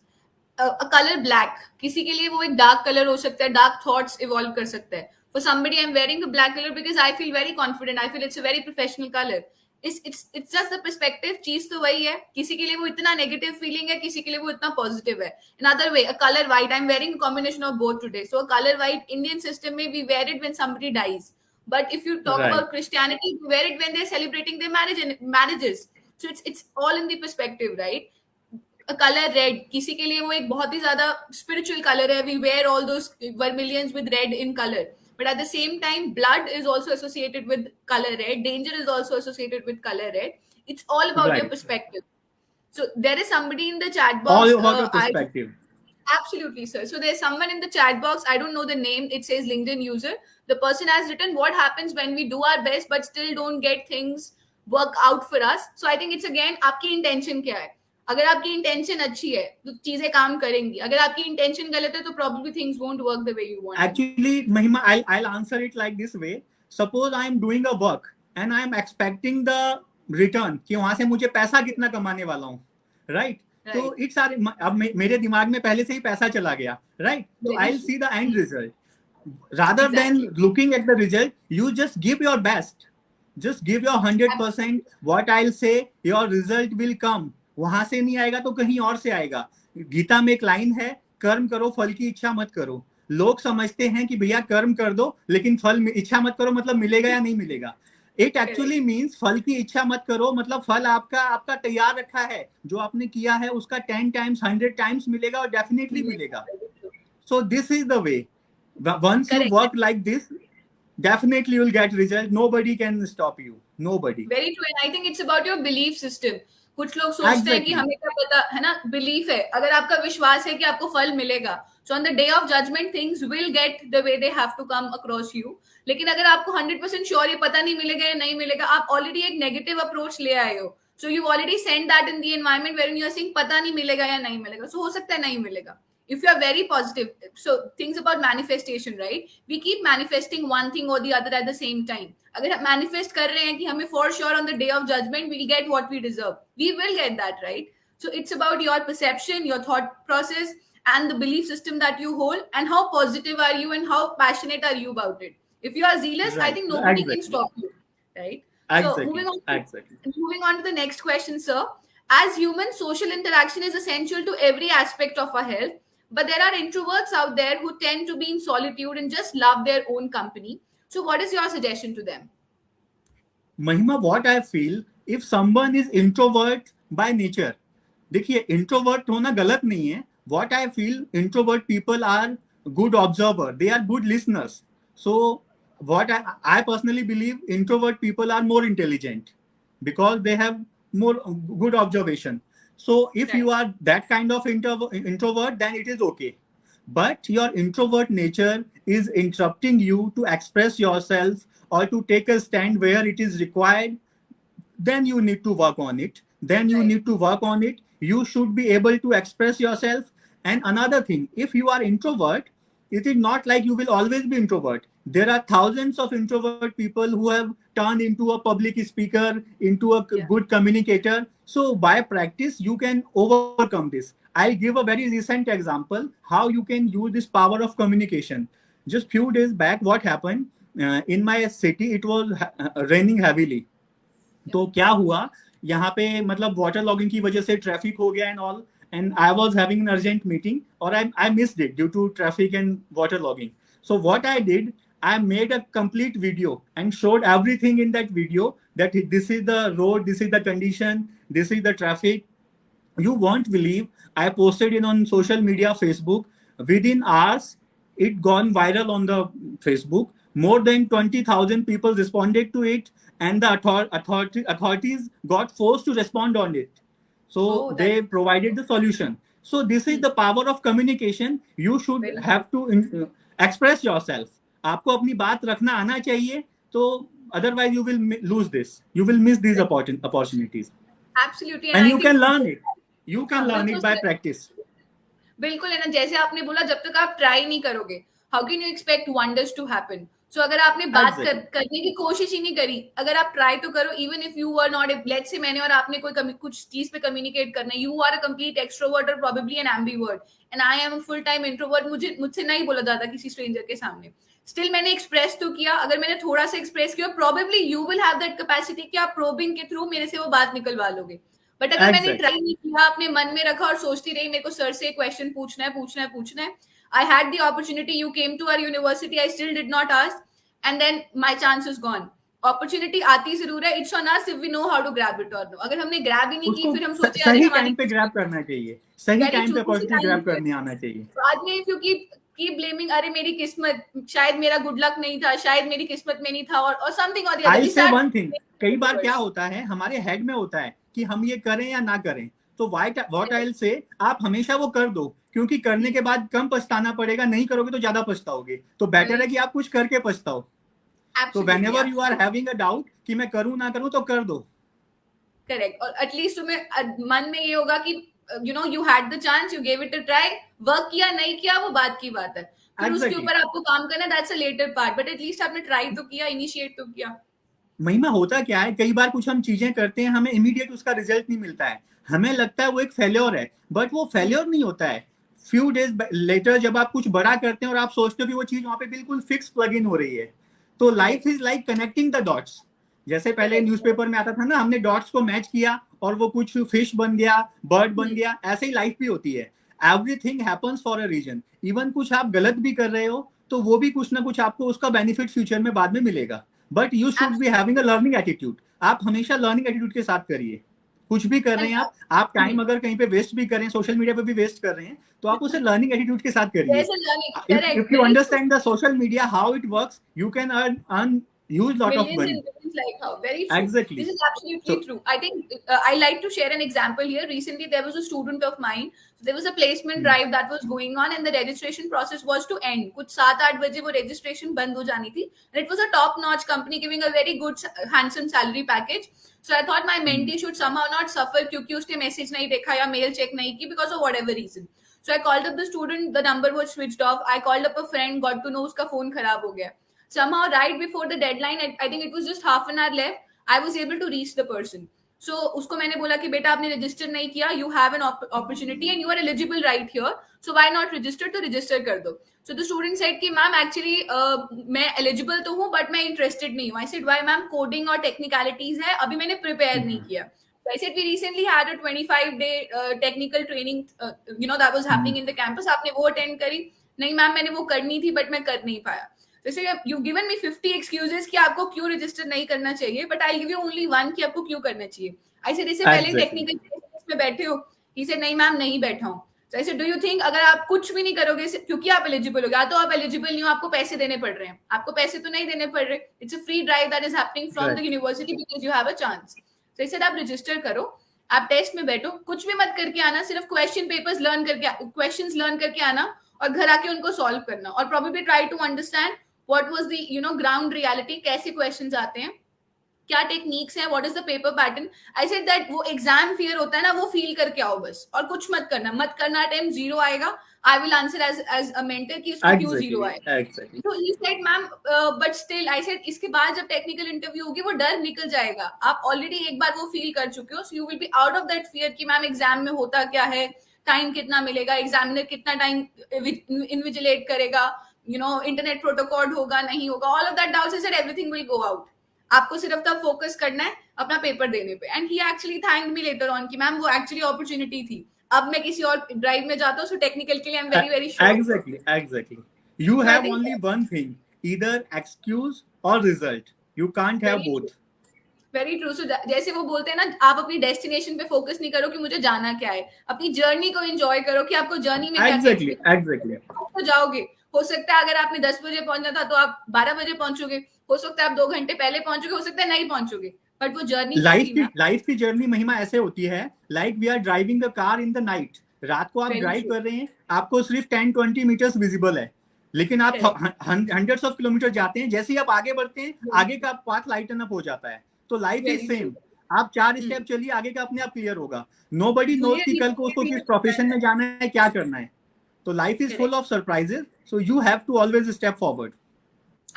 A color black, किसी के लिए वो एक dark color हो सकता है, dark thoughts evolve कर सकता है. For somebody, I'm wearing a black color because I feel very confident. I feel it's a very professional color. It's just the perspective. चीज तो वही है. किसी के लिए वो इतना negative feeling है, किसी के लिए वो इतना positive है. Another way, a color white. I'm wearing a combination of both today. So a color white, Indian system में we wear it when somebody dies. But if you talk about Christianity, we wear it when they're celebrating their marriages. So it's all in the perspective, right? A color red, किसी के लिए वो एक बहुत ही ज़्यादा spiritual color है. We wear all those vermilions with red in color. But at the same time, blood is also associated with color red. Danger is also associated with color red. It's all about your perspective. So there is somebody in the chat box. All about your perspective. Absolutely, sir. So there's someone in the chat box. I don't know the name. It says LinkedIn user. The person has written, "What happens when we do our best but still don't get things work out for us?" So I think it's again आपकी intention क्या है. अगर आपकी intention अच्छी है तो चीजें काम करेंगी. अगर आपकी intention गलत है तो probably things won't work the way you want. Actually, Mahima, I'll answer it like this way. Suppose I am doing a work and I am expecting the return कि वहां से मुझे पैसा कितना कमाने वाला हूँ, right? तो इट्स आर अब मेरे दिमाग में पहले से ही पैसा चला गया, राइट? तो I will see the end result rather than looking at the result. You just give your best, just give your 100%. What I'll say, your result will come. वहां से नहीं आएगा तो कहीं और से आएगा. गीता में एक लाइन है, कर्म करो फल की इच्छा मत करो. लोग समझते हैं कि भैया कर्म कर दो लेकिन फल इच्छा मत करो मतलब मिलेगा या नहीं मिलेगा. इट एक्चुअली मीन्स फल की इच्छा मत करो मतलब फल आपका तैयार रखा है, जो आपने किया है उसका 10 टाइम्स 100 टाइम्स मिलेगा और डेफिनेटली मिलेगा. So this is the way. Once you work like this, definitely you'll get result. Nobody can stop you. Nobody. Very true. And I think it's about your belief system. कुछ लोग सोचते हैं कि हमें क्या पता है ना, बिलीफ है. अगर आपका विश्वास है कि आपको फल मिलेगा, so on the day of judgment things will get the way they have to come across you. लेकिन अगर आपको 100% श्योर ये पता नहीं मिलेगा या नहीं मिलेगा, आप ऑलरेडी एक नेगेटिव अप्रोच ले आए हो. So you've already sent that in the environment wherein you are saying पता नहीं मिलेगा या नहीं मिलेगा. So हो सकता है नहीं मिलेगा. If you are very positive, so things about manifestation, right? We keep manifesting one thing or the other at the same time. अगर हम manifest कर रहे हैं कि हमें for sure on the day of judgment we'll get what we deserve, we will get that, right? So it's about your perception, your thought process, and the belief system that you hold, and how positive are you and how passionate are you about it. If you are zealous, right, I think nobody can stop you, right? Exactly. So moving on to the next question, sir. As humans, social interaction is essential to every aspect of our health. But there are introverts out there who tend to be in solitude and just love their own company. So what is your suggestion to them? Mahima, what I feel, if someone is introvert by nature, देखिए introvert होना गलत नहीं है. What I feel, introvert people are good observer. They are good listeners. So what I personally believe, introvert people are more intelligent because they have more good observation. So if you are that kind of introvert, then it is okay. But your introvert nature is interrupting you to express yourself or to take a stand where it is required. Then you need to work on it. You should be able to express yourself. And another thing, if you are introvert, it is not like you will always be introvert. There are thousands of introvert people who have turned into a public speaker, into a good communicator. So by practice, you can overcome this. I'll give a very recent example how you can use this power of communication. Just few days back, what happened in my city, it was raining heavily. तो क्या हुआ यहाँ पे, मतलब water logging की वजह से traffic हो गया and all. And I was having an urgent meeting, or I missed it due to traffic and water logging. So what I did, I made a complete video and showed everything in that video, that this is the road, this is the condition, this is the traffic. You won't believe, I posted it on social media, Facebook. Within hours, it gone viral on the Facebook. More than 20,000 people responded to it, and the authorities got forced to respond on it. So they provided the solution. So this is the power of communication. You should have to express yourself. आपको अपनी बात रखना आना चाहिए. तो otherwise you will lose this. You will miss these opportunities. Absolutely. And you can learn it. You can learn it by practice. बिल्कुल है ना, जैसे आपने बोला जब तक आप ट्राई नहीं करोगे, how can you expect wonders to happen? So अगर आपने बात करने की कोशिश ही नहीं करी, अगर आप ट्राई तो करो. even if you were not, let's say मैंने और आपने कोई कुछ चीज पे कम्युनिकेट करना है, you are a complete extrovert or probably an ambivert and I am a full time introvert. मुझसे नहीं बोला जाता किसी स्ट्रेंजर के सामने. स्टिल मैंने एक्सप्रेस तो किया. अगर मैंने थोड़ा सा एक्सप्रेस किया, probably you will have that capacity कि आप probing के थ्रू मेरे से वो बात निकलवा लोगे. बट अगर मैंने ट्राई नहीं किया, अपने मन में रखा और सोचती रही मेरे को सर से क्वेश्चन पूछना है, I had the opportunity, you came to our university, I still did not ask, and then my chance is gone. Opportunity आती जरूर है. It's on us if we know how to grab it or no. अगर हमने grab ही नहीं की, फिर हम सोचे सही टाइम पे grab करना चाहिए, सही टाइम पे opportunity grab करनी आना चाहिए. बाद में if you keep blaming, अरे मेरी किस्मत, शायद मेरा गुड लक नहीं था, शायद मेरी किस्मत में नहीं था, और something or the other. I'll say one thing, कई बार क्या होता है, हमारे हेड में होता है कि हम ये करें या ना करें. तो what I'll say, आप हमेशा वो कर दो. क्योंकि करने के बाद कम पछताना पड़ेगा, नहीं करोगे तो ज्यादा पछताओगे, तो बेटर है कि आप कुछ करके पछताओ। तो whenever you are having a doubt कि मैं करूं ना करूं, तो कर दो। करेक्ट, और एटलीस्ट तुम्हें मन में ये होगा कि you know you had the chance, you gave it a try, work किया नहीं किया वो बात की बात है, फिर उसके ऊपर आपको काम करना, that's a later part, but at least आपने ट्राई तो किया, इनिशिएट तो किया। महिमा होता क्या है, कई बार कुछ हम चीजें करते हैं, हमें इमीडिएट उसका रिजल्ट नहीं मिलता है, हमें लगता है वो एक फेल्योर है, बट वो फेल्योर नहीं होता है। फ्यू डेज लेटर जब आप कुछ बड़ा करते हैं और आप सोचते हो कि वो चीज वहां पे बिल्कुल फिक्स प्लग इन हो रही है, तो life is like connecting the dots. जैसे पहले न्यूज़पेपर में आता था ना, हमने डॉट्स को मैच किया और वो कुछ फिश बन गया, बर्ड बन गया, ऐसे ही लाइफ भी होती है। Everything happens for a reason. Even कुछ आप गलत भी कर रहे हो तो वो भी कुछ ना कुछ आपको उसका बेनिफिट फ्यूचर में बाद में मिलेगा, but you should be having a learning attitude. आप हमेशा लर्निंग एटीट्यूड के साथ करिए, कुछ भी कर रहे हैं आप टाइम अगर कहीं पे वेस्ट भी कर रहे हैं, सोशल मीडिया पे भी वेस्ट कर रहे हैं, तो आप उसे लर्निंग एटीट्यूड के साथ करिए। If you understand the social media how it works, you can earn huge lot of money. Like how very true. Exactly. This is absolutely true. I think I like to share an example here. Recently there was a student of mine, there was a placement drive that was going on and the registration process was to end. कुछ 7-8 बजे वो registration बंद हो जानी थी, and it was a top notch company giving a very good handsome salary package. So I thought my mentee should somehow not suffer क्योंकि उसने message नहीं देखा या mail check नहीं की because of whatever reason. So I called up the student, the number was switched off. I called up a friend, got to know उसका phone खराब हो गया. Somehow right before the deadline, I think it was just half an hour left, I was able to reach the person. So उसको मैंने बोला कि बेटा आपने register नहीं किया, you have an opportunity and you are eligible right here, so why not register? तो register कर दो. So the student said कि मैम actually मैं eligible तो हूँ but मैं interested नहीं हूँ. I said why ma'am, coding और technicalities है, अभी मैंने prepare नहीं किया. So I said we recently had a 25-day technical training that was happening in the campus, आपने वो attend करी? नहीं मैम मैंने वो करनी थी but मैं कर नहीं पाया. जैसे यू गिवन मी 50 एक्सक्यूजेस कि आपको क्यों रजिस्टर नहीं करना चाहिए, but I give you only one कि आपको क्यों करना चाहिए. आई सेड इससे पहले टेक्निकल में बैठे हो? ही सेड नहीं मैम नहीं बैठा हूं. So I said do you think अगर आप कुछ भी नहीं करोगे क्योंकि आप एलिजिबल हो, या तो आप एलिजिबल नहीं हो, आपको पैसे देने पड़ रहे हैं, आपको पैसे तो नहीं देने पड़ रहे, it's a free drive that is happening from the university because you have a chance. So I said आप रजिस्टर करो, आप टेस्ट में बैठो, कुछ भी मत करके आना, सिर्फ क्वेश्चन पेपर्स लर्न करके, क्वेश्चंस लर्न करके आना और घर आके उनको सॉल्व करना, और probably try to understand what was the ground reality, कैसे questions आते हैं, क्या टेक्निक्स हैं, what is the paper pattern. I said that वो एग्जाम फियर होता है ना, वो फील करके आओ बस, और कुछ मत करना टाइम जीरो आएगा. I will answer as a mentor कि उसको क्यों जीरो आएगा. So he said ma'am but still I said इसके बाद जब टेक्निकल इंटरव्यू होगी वो डर निकल जाएगा, आप ऑलरेडी एक बार वो फील कर चुके हो, so you will be out of that fear कि मैम एग्जाम में होता क्या है, टाइम कितना मिलेगा, एग्जामिनर कितना टाइम इन्विजिलेट करेगा, इंटरनेट प्रोटोकॉल होगा नहीं होगा, all of that doubts, is everything will go out. आपको सिर्फ तब फोकस करना है अपना पेपर देने पे. And he actually thanked me later on कि मैम वो एक्चुअली अपॉर्चुनिटी थी, अब मैं किसी और ड्राइव में जाता हूँ, सो टेक्निकल के लिए I am very very sure. Exactly you have only one thing, either excuse or result, you can't have both. Very true. So जैसे वो बोलते हैं ना, आप अपनी डेस्टिनेशन पे फोकस नहीं करो कि मुझे जाना क्या है, अपनी जर्नी को एंजॉय करो कि आपको जर्नी में क्या एग्जैक्टली तो जाओगे. हो सकता है अगर आपने 10 बजे पहुंचना था तो आप 12 बजे पहुंचोगे, हो सकता है आप 2 घंटे पहले पहुंचोगे, हो सकता है नहीं पहुंचोगे, बट वो जर्नी, लाइफ की जर्नी महिमा ऐसे होती है, like we are driving the car in the night. रात को आप ड्राइव कर रहे हैं, आपको सिर्फ 10-20 मीटर्स विजिबल है, लेकिन आप हंड्रेड्स ऑफ किलोमीटर जाते हैं, जैसे ही आप आगे बढ़ते हैं आगे का पाथ लाइटन अप हो जाता है. तो लाइफ इज सेम, आप 4 स्टेप चलिए, आगे का अपने आप क्लियर होगा. नोबडी नोज कि कल को उसको किस प्रोफेशन में जाना है, क्या करना है. So life is full of surprises, so you have to always step forward.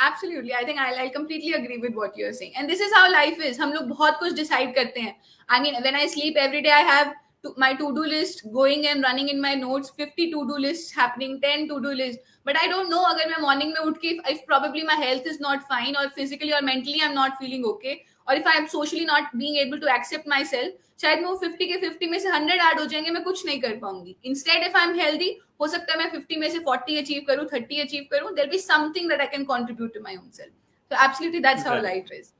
Absolutely, I think I completely agree with what you're saying, and this is how life is. हम लोग बहुत कुछ decide करते हैं. I mean, when I sleep every day, I have my to-do list going and running in my notes, 50 to-do lists happening, 10 to-do lists. But I don't know अगर मैं morning में उठ के, if probably my health is not fine, or physically or mentally I'm not feeling okay, or if I am socially not being able to accept myself, शायद मैं वो 50 के 50 में से 100 ऐड हो जाएंगे, मैं कुछ नहीं कर पाऊंगी. Instead, if I'm healthy, हो सकता है मैं 50 में से 40 अचीव करूं, 30 अचीव करूं. There'll be something that I can contribute to my own self. So absolutely, that's how life is.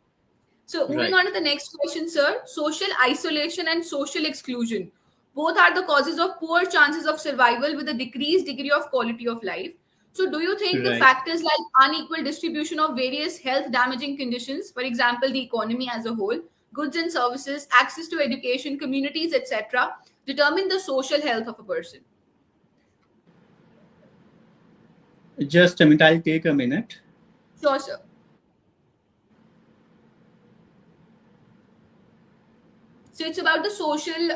So moving on to the next question, sir. Social isolation and social exclusion, both are the causes of poor chances of survival with a decreased degree of quality of life. So do you think the factors like unequal distribution of various health damaging conditions, for example, the economy as a whole, goods and services, access to education, communities, etc., determine the social health of a person? Just a minute, I'll take a minute. Sure, sir. So it's about the social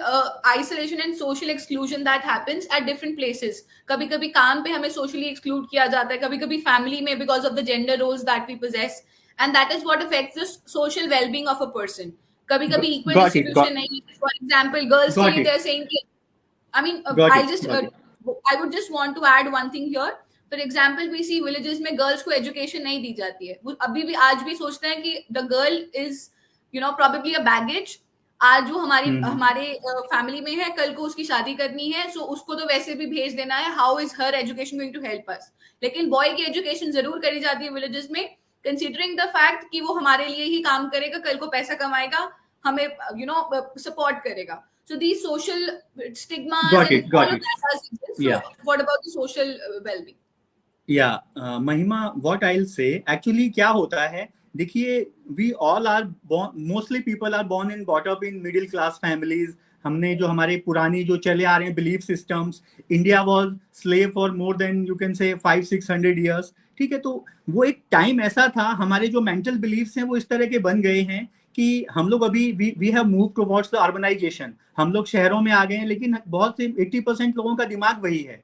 isolation and social exclusion that happens at different places. कभी कभी काम पे हमें socially exclude किया जाता है, कभी कभी family में because of the gender roles that we possess, and that is what affects the social well-being of a person. कभी कभी equal Got it, distribution नहीं है. For example, girls के got लिए it. they're saying कि, I mean, Got I'll it, just got it. I would just want to add one thing here. For example, we see villages में girls को education नहीं दी जाती है. वो अभी भी आज भी सोचते हैं कि the girl is, you know, probably a baggage. आज वो हमारे फैमिली में है, कल को उसकी शादी करनी है, सो उसको तो वैसे भी भेज देना है. How is her education going to help us? लेकिन बॉय की एजुकेशन जरूर करी जाती है विलेजेस में, कंसीडरिंग द फैक्ट कि वो हमारे लिए ही काम करेगा, कल को पैसा कमाएगा, हमें यू नो सपोर्ट करेगा. So these social stigmas Got and it, got all of it. that does exist. So Yeah. what about the social well-being? Yeah, Mahima, what I'll say, actually क्या होता है, देखिए, we all are born, mostly people are born and brought up in middle class families. हमने जो हमारे पुरानी जो चले आ रहे हैं belief systems, India was slave for more than you can say 500-600 years. ठीक है, तो वो एक टाइम ऐसा था, हमारे जो मेंटल बिलीफ्स हैं वो इस तरह के बन गए हैं कि हम लोग अभी we have move towards the urbanization. हम लोग शहरों में आ गए हैं, लेकिन बहुत से 80% लोगों का दिमाग वही है.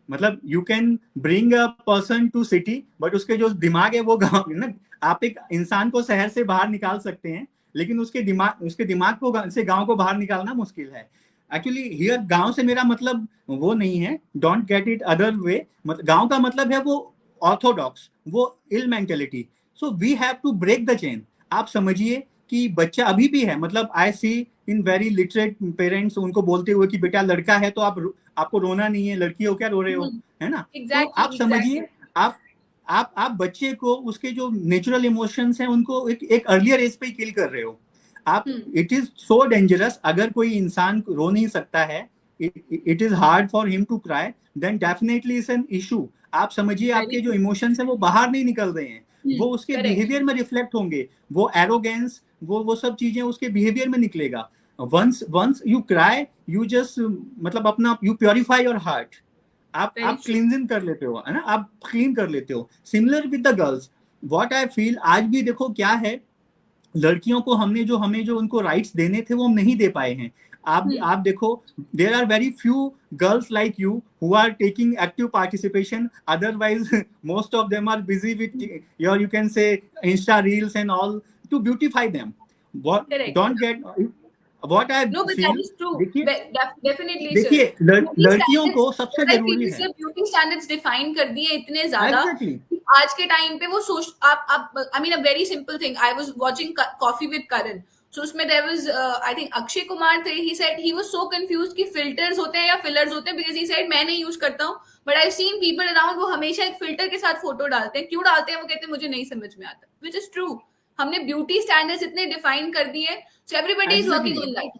मतलब you can bring a person to city, but उसके जो दिमाग है वो गाँव ना. आप एक इंसान को शहर से बाहर निकाल सकते हैं, लेकिन उसके दिमाग को से गांव को बाहर निकालना मुश्किल है. एक्चुअली हियर गांव से मेरा मतलब वो नहीं है, don't get it other way. गांव का मतलब है वो ऑर्थोडॉक्स, वो ill mentality. So we have to break the chain. आप समझिए कि बच्चा अभी भी है, मतलब I see in very literate parents उनको बोलते हुए कि बेटा लड़का है तो आपको रोना नहीं है, लड़की हो क्या रो रहे हो, है ना. Exactly, तो आप समझिए, आप बच्चे को उसके जो नेचुरल इमोशंस हैं उनको एक अर्लियर एज पे ही किल कर रहे हो आप. It is so dangerous. अगर कोई इंसान रो नहीं सकता है, it is hard for him to cry, then definitely it's an issue. आप समझिए आपके जो इमोशंस हैं वो बाहर नहीं निकल रहे हैं, वो उसके बिहेवियर में रिफ्लेक्ट होंगे. वो एरोगेंस, वो सब चीजें उसके बिहेवियर में निकलेगा. Once you cry, you just मतलब अपना यू प्योरीफाई योर हार्ट. आप क्लींजिंग कर लेते हो, है ना, आप क्लीन कर लेते हो. Similar with the girls, what I feel, आज भी देखो क्या है, लड़कियों को हमें जो उनको राइट्स देने थे वो हम नहीं दे पाए हैं. आप देखो, there are very few girls like you who are taking active participation. Otherwise most of them are busy with your, you can say, Insta reels and all to beautify them. Don't get what I No, but feel, that is true. Definitely, देखिए, sir. लड़कियों को सबसे जरूरी है. Beauty standards define कर दिए इतने ज्यादा. Exactly. आज के टाइम पे वो आप I mean a very simple thing. I was watching coffee with Karan, so उसमें there was I think Akshay Kumar थे. He said he was so confused कि फिल्टर्स होते हैं या फिलर्स होते हैं, बिकॉज़ ही सेड मैं नहीं यूज करता हूं, but I have seen people around वो हमेशा एक फिल्टर के साथ फोटो डालते हैं. क्यों डालते हैं? वो कहते हैं मुझे नहीं समझ में आता, व्हिच इज ट्रू. हमने ब्यूटी स्टैंडर्ड्स इतने डिफाइन कर दिए, so everybody is working on that.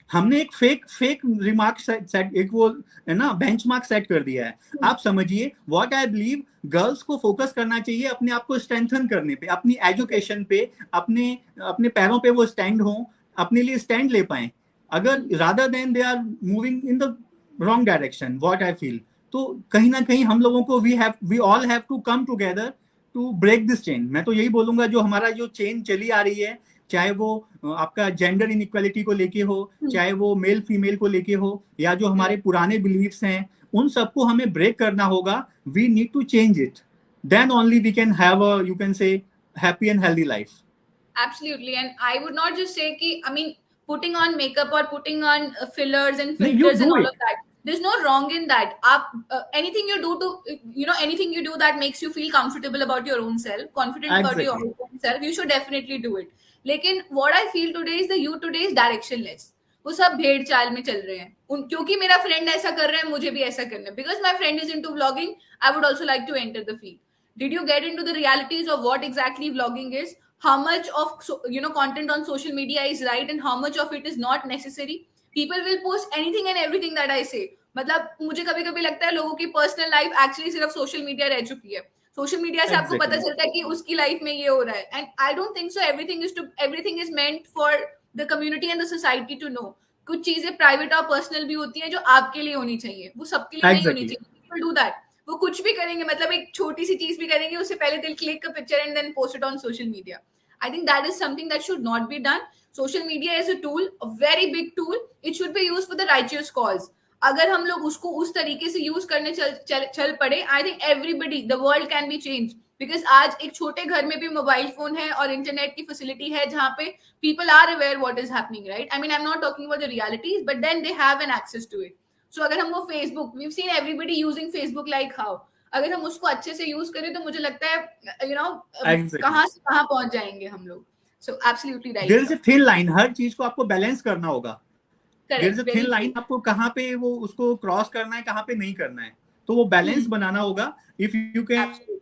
हमने एक फेक रिमार्क सेट, एक वो है ना बेंचमार्क सेट कर दिया है. आप समझिए, व्हाट आई बिलीव, गर्ल्स को फोकस करना चाहिए अपने आप को स्ट्रेंथन करने पे, अपनी एजुकेशन पे, अपने पैरों पे वो स्टैंड हो, अपने लिए स्टैंड ले पाए, अगर rather than they are moving in the wrong direction. What I feel, तो कहीं ना कहीं हम लोगों को we all have to come together to break this chain. मैं तो यही बोलूंगा, जो हमारा जो चेन चली आ रही है, चाहे वो आपका जेंडर इनइक्वालिटी को लेके हो, चाहे वो मेल फीमेल को लेके हो, या जो हमारे पुराने बिलीव्स हैं, उन सबको हमें ब्रेक करना होगा. We need to change it, then only we can have a, you can say, happy and healthy life. Absolutely, and I would not just say कि, I mean, putting on makeup or putting on fillers and filters and all of that. There's no wrong in that. Anything you do to, anything you do that makes you feel comfortable about your own self, confident about your own self, you should definitely do it. लेकिन what I feel today is the youth today is directionless. वो सब भेड़ चाल में चल रहे हैं. क्योंकि मेरा फ्रेंड ऐसा कर रहा है, मुझे भी ऐसा करना है. Because my friend is into vlogging, I would also like to enter the field. Did you get into the realities of what exactly vlogging is? How much of content on social media is right and how much of it is not necessary? People will post anything and everything that I say. मतलब मुझे कभी कभी लगता है लोगों की personal life actually सिर्फ social media रह चुकी है. सोशल मीडिया से आपको पता चलता है कि उसकी लाइफ में ये हो रहा है. And I don't think so. Everything is meant for the community and the society to know. कुछ चीजें प्राइवेट और पर्सनल भी होती हैं जो आपके लिए होनी चाहिए, वो सबके लिए नहीं होनी चाहिए. People do that. वो कुछ भी करेंगे, मतलब एक छोटी सी चीज भी करेंगे, उससे पहले दिल click a picture and then post it on social media. I think that is something that should not be done. Social media is a tool, a very big tool. It should be used for the righteous cause. अगर हम लोग उसको उस तरीके से use करने चल पड़े, I think everybody, the world can be changed. Because आज एक छोटे घर में भी मोबाइल फोन है और इंटरनेट की फैसिलिटी है जहाँ पे people are aware what is happening, right? I mean, I'm not talking about the realities, but then they have an access to it. So अगर हम वो Facebook, we've seen everybody using Facebook like how. अगर हम उसको अच्छे से use करें तो मुझे लगता है Exactly. कहाँ से कहाँ पहुंच जाएंगे हम लोग. So absolutely right. There is a thin line. हर चीज को आपको बैलेंस करना होगा. Correct, There is a very thin line. true. आपको कहाँ पे वो उसको क्रॉस करना है, कहाँ पे नहीं करना है, तो वो बैलेंस बनाना होगा. If you can. Absolutely.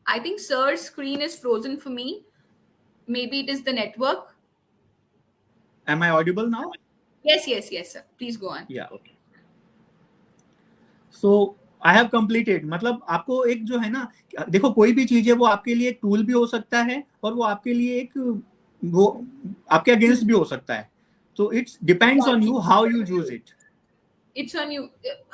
I think Sir's screen is frozen for me. Maybe it is the network. Am I audible now? Yes, sir. Please go on. Yeah. Okay. So I have completed. मतलब आपको एक जो है ना, देखो कोई भी चीज है वो आपके लिए एक टूल भी हो सकता है और वो आपके लिए एक वो आपके अगेंस्ट भी हो सकता है. तो it's depends on you how you use it. It's on you.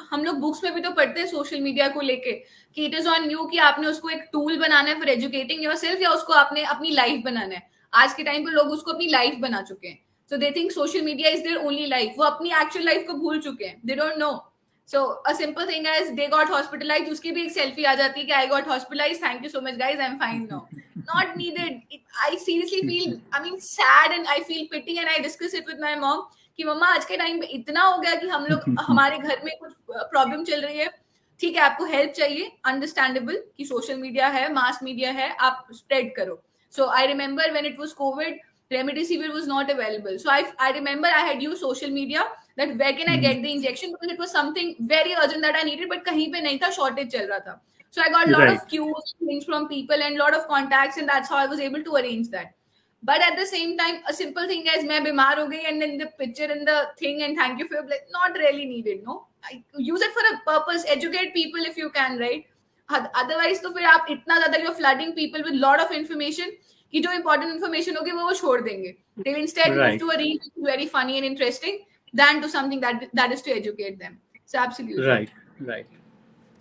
हम लोग बुक्स में भी तो पढ़ते हैं सोशल मीडिया को लेके कि इट इज ऑन यू कि आपने उसको एक टूल बनाना है फॉर एजुकेटिंग योरसेल्फ या उसको आपने अपनी लाइफ बनाना है. आज के टाइम पे लोग उसको अपनी लाइफ बना चुके हैं. So they think social media is their only life. वो अपनी एक्चुअल लाइफ को भूल चुके हैं. They don't know. So a simple thing as they got hospitalised, उसकी भी एक सेल्फी आ जाती है कि I got hospitalised, thank you so much guys, I am fine now. Not needed. I seriously feel, I mean, sad and I feel pity and I discuss it with my mom कि मम्मा आज के time पे इतना हो गया कि हम लोग हमारे घर में कुछ प्रॉब्लम चल रही है, ठीक है आपको हेल्प चाहिए, अंडरस्टैंडेबल कि सोशल मीडिया है, मास मीडिया है, आप स्प्रेड करो. So I remember when it was COVID, remdesivir was not available. So I remember I had used social media that where can I get the injection, because it was something very urgent that I needed, but कहीं पे नहीं था, shortage चल रहा था. So I got a lot of queues, things from people and a lot of contacts, and that's how I was able to arrange that. But at the same time, a simple thing as मैं बीमार हो गई and then the picture and the thing and thank you for your blood, not really needed, no. I use it for a purpose, educate people if you can, right? Otherwise तो फिर आप इतना ज़्यादा you're flooding people with lot of information कि जो important information होगी वो छोड़ देंगे. They will instead move to a reel which is very funny and interesting than to something that is to educate them. So absolutely. Right.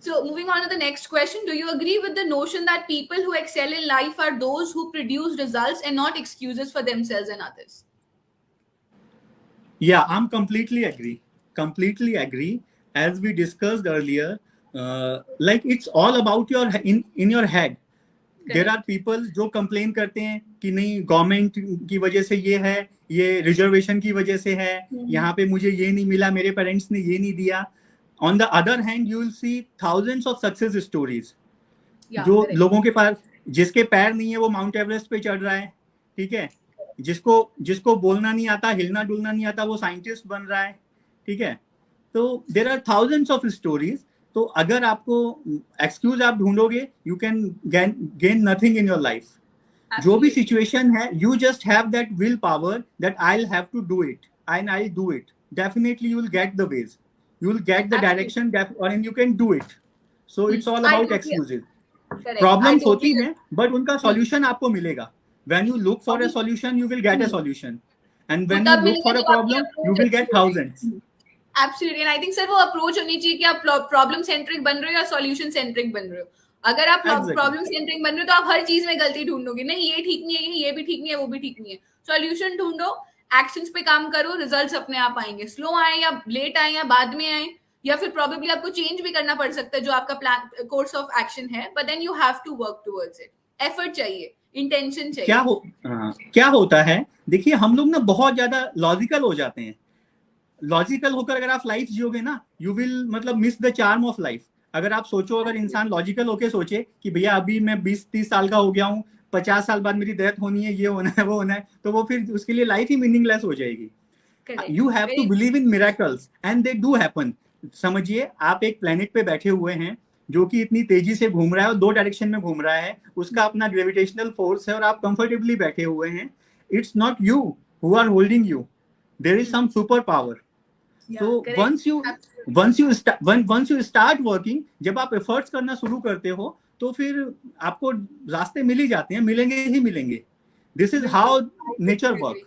So moving on to the next question, do you agree with the notion that people who excel in life are those who produce results and not excuses for themselves and others? Yeah, I'm completely agree. As we discussed earlier, like it's all about in your head. Okay. There are people जो complain करते हैं कि नहीं government की वजह से ये है, ये रिजर्वेशन की वजह से है, यहाँ पे मुझे ये नहीं मिला, मेरे पेरेंट्स ने ये नहीं दिया. On the other hand, you will see thousands of success stories. जो लोगों के पास जिसके पैर नहीं है वो माउंट एवरेस्ट पे चढ़ रहा है, ठीक है. जिसको बोलना नहीं आता, हिलना डुलना नहीं आता, वो साइंटिस्ट बन रहा है, ठीक है. तो there are thousands of stories. तो अगर आपको एक्सक्यूज आप ढूंढोगे, you can gain nothing in your life. जो भी सिचुएशन है, you just have that willpower that I'll have to do it and I'll do it. Definitely you will get the ways. You will get the direction and you can do it. So it's all about excuses. Problems होती हैं, but उनका solution आपको मिलेगा. When you look for a solution, you will get a solution. And when you look for a problem, you will get thousands. Absolutely. And I think sir वो approach होनी चाहिए कि आप problem centric बन रहे हो या solution centric बन रहे हो. अगर आप problem centric बन रहे हो तो आप हर चीज में गलती ढूंढोगे. नहीं ये ठीक नहीं है, ये भी ठीक नहीं है, वो भी ठीक नहीं है. Solution ढूंढो, एक्शंस पे काम करो, रिजल्ट्स अपने आप आएंगे. स्लो आए या लेट आए या बाद में आए या फिर प्रोबेबली आपको चेंज भी करना पड़ सकता है जो आपका प्लान कोर्स ऑफ एक्शन है, but then you have to work towards it. Effort चाहिए, इंटेंशन चाहिए. क्या होता है, देखिए हम लोग ना बहुत ज्यादा लॉजिकल हो जाते हैं. लॉजिकल होकर अगर आप लाइफ जियोगे ना, यू विल मतलब miss the charm of life. अगर आप सोचो, अगर इंसान लॉजिकल होके सोचे कि भैया अभी मैं 20-30 साल का हो गया हूँ, 50 साल बाद मेरी डेथ होनी है, ये होना है, वो होना है, तो वो फिर उसके लिए लाइफ ही मीनिंगलेस हो जाएगी. You have to believe in miracles and they do happen. समझिए आप एक प्लेनेट पे बैठे हुए हैं जो कि इतनी तेजी से घूम रहा है और 2 डायरेक्शन में घूम रहा है, उसका अपना ग्रेविटेशनल फोर्स है और आप कंफर्टेबली बैठे हुए हैं. It's not you who are holding you, there is some super power. तो once you start working, जब आप एफर्ट्स करना शुरू करते हो तो फिर आपको रास्ते मिल ही जाते हैं, मिलेंगे ही मिलेंगे. This is how nature works.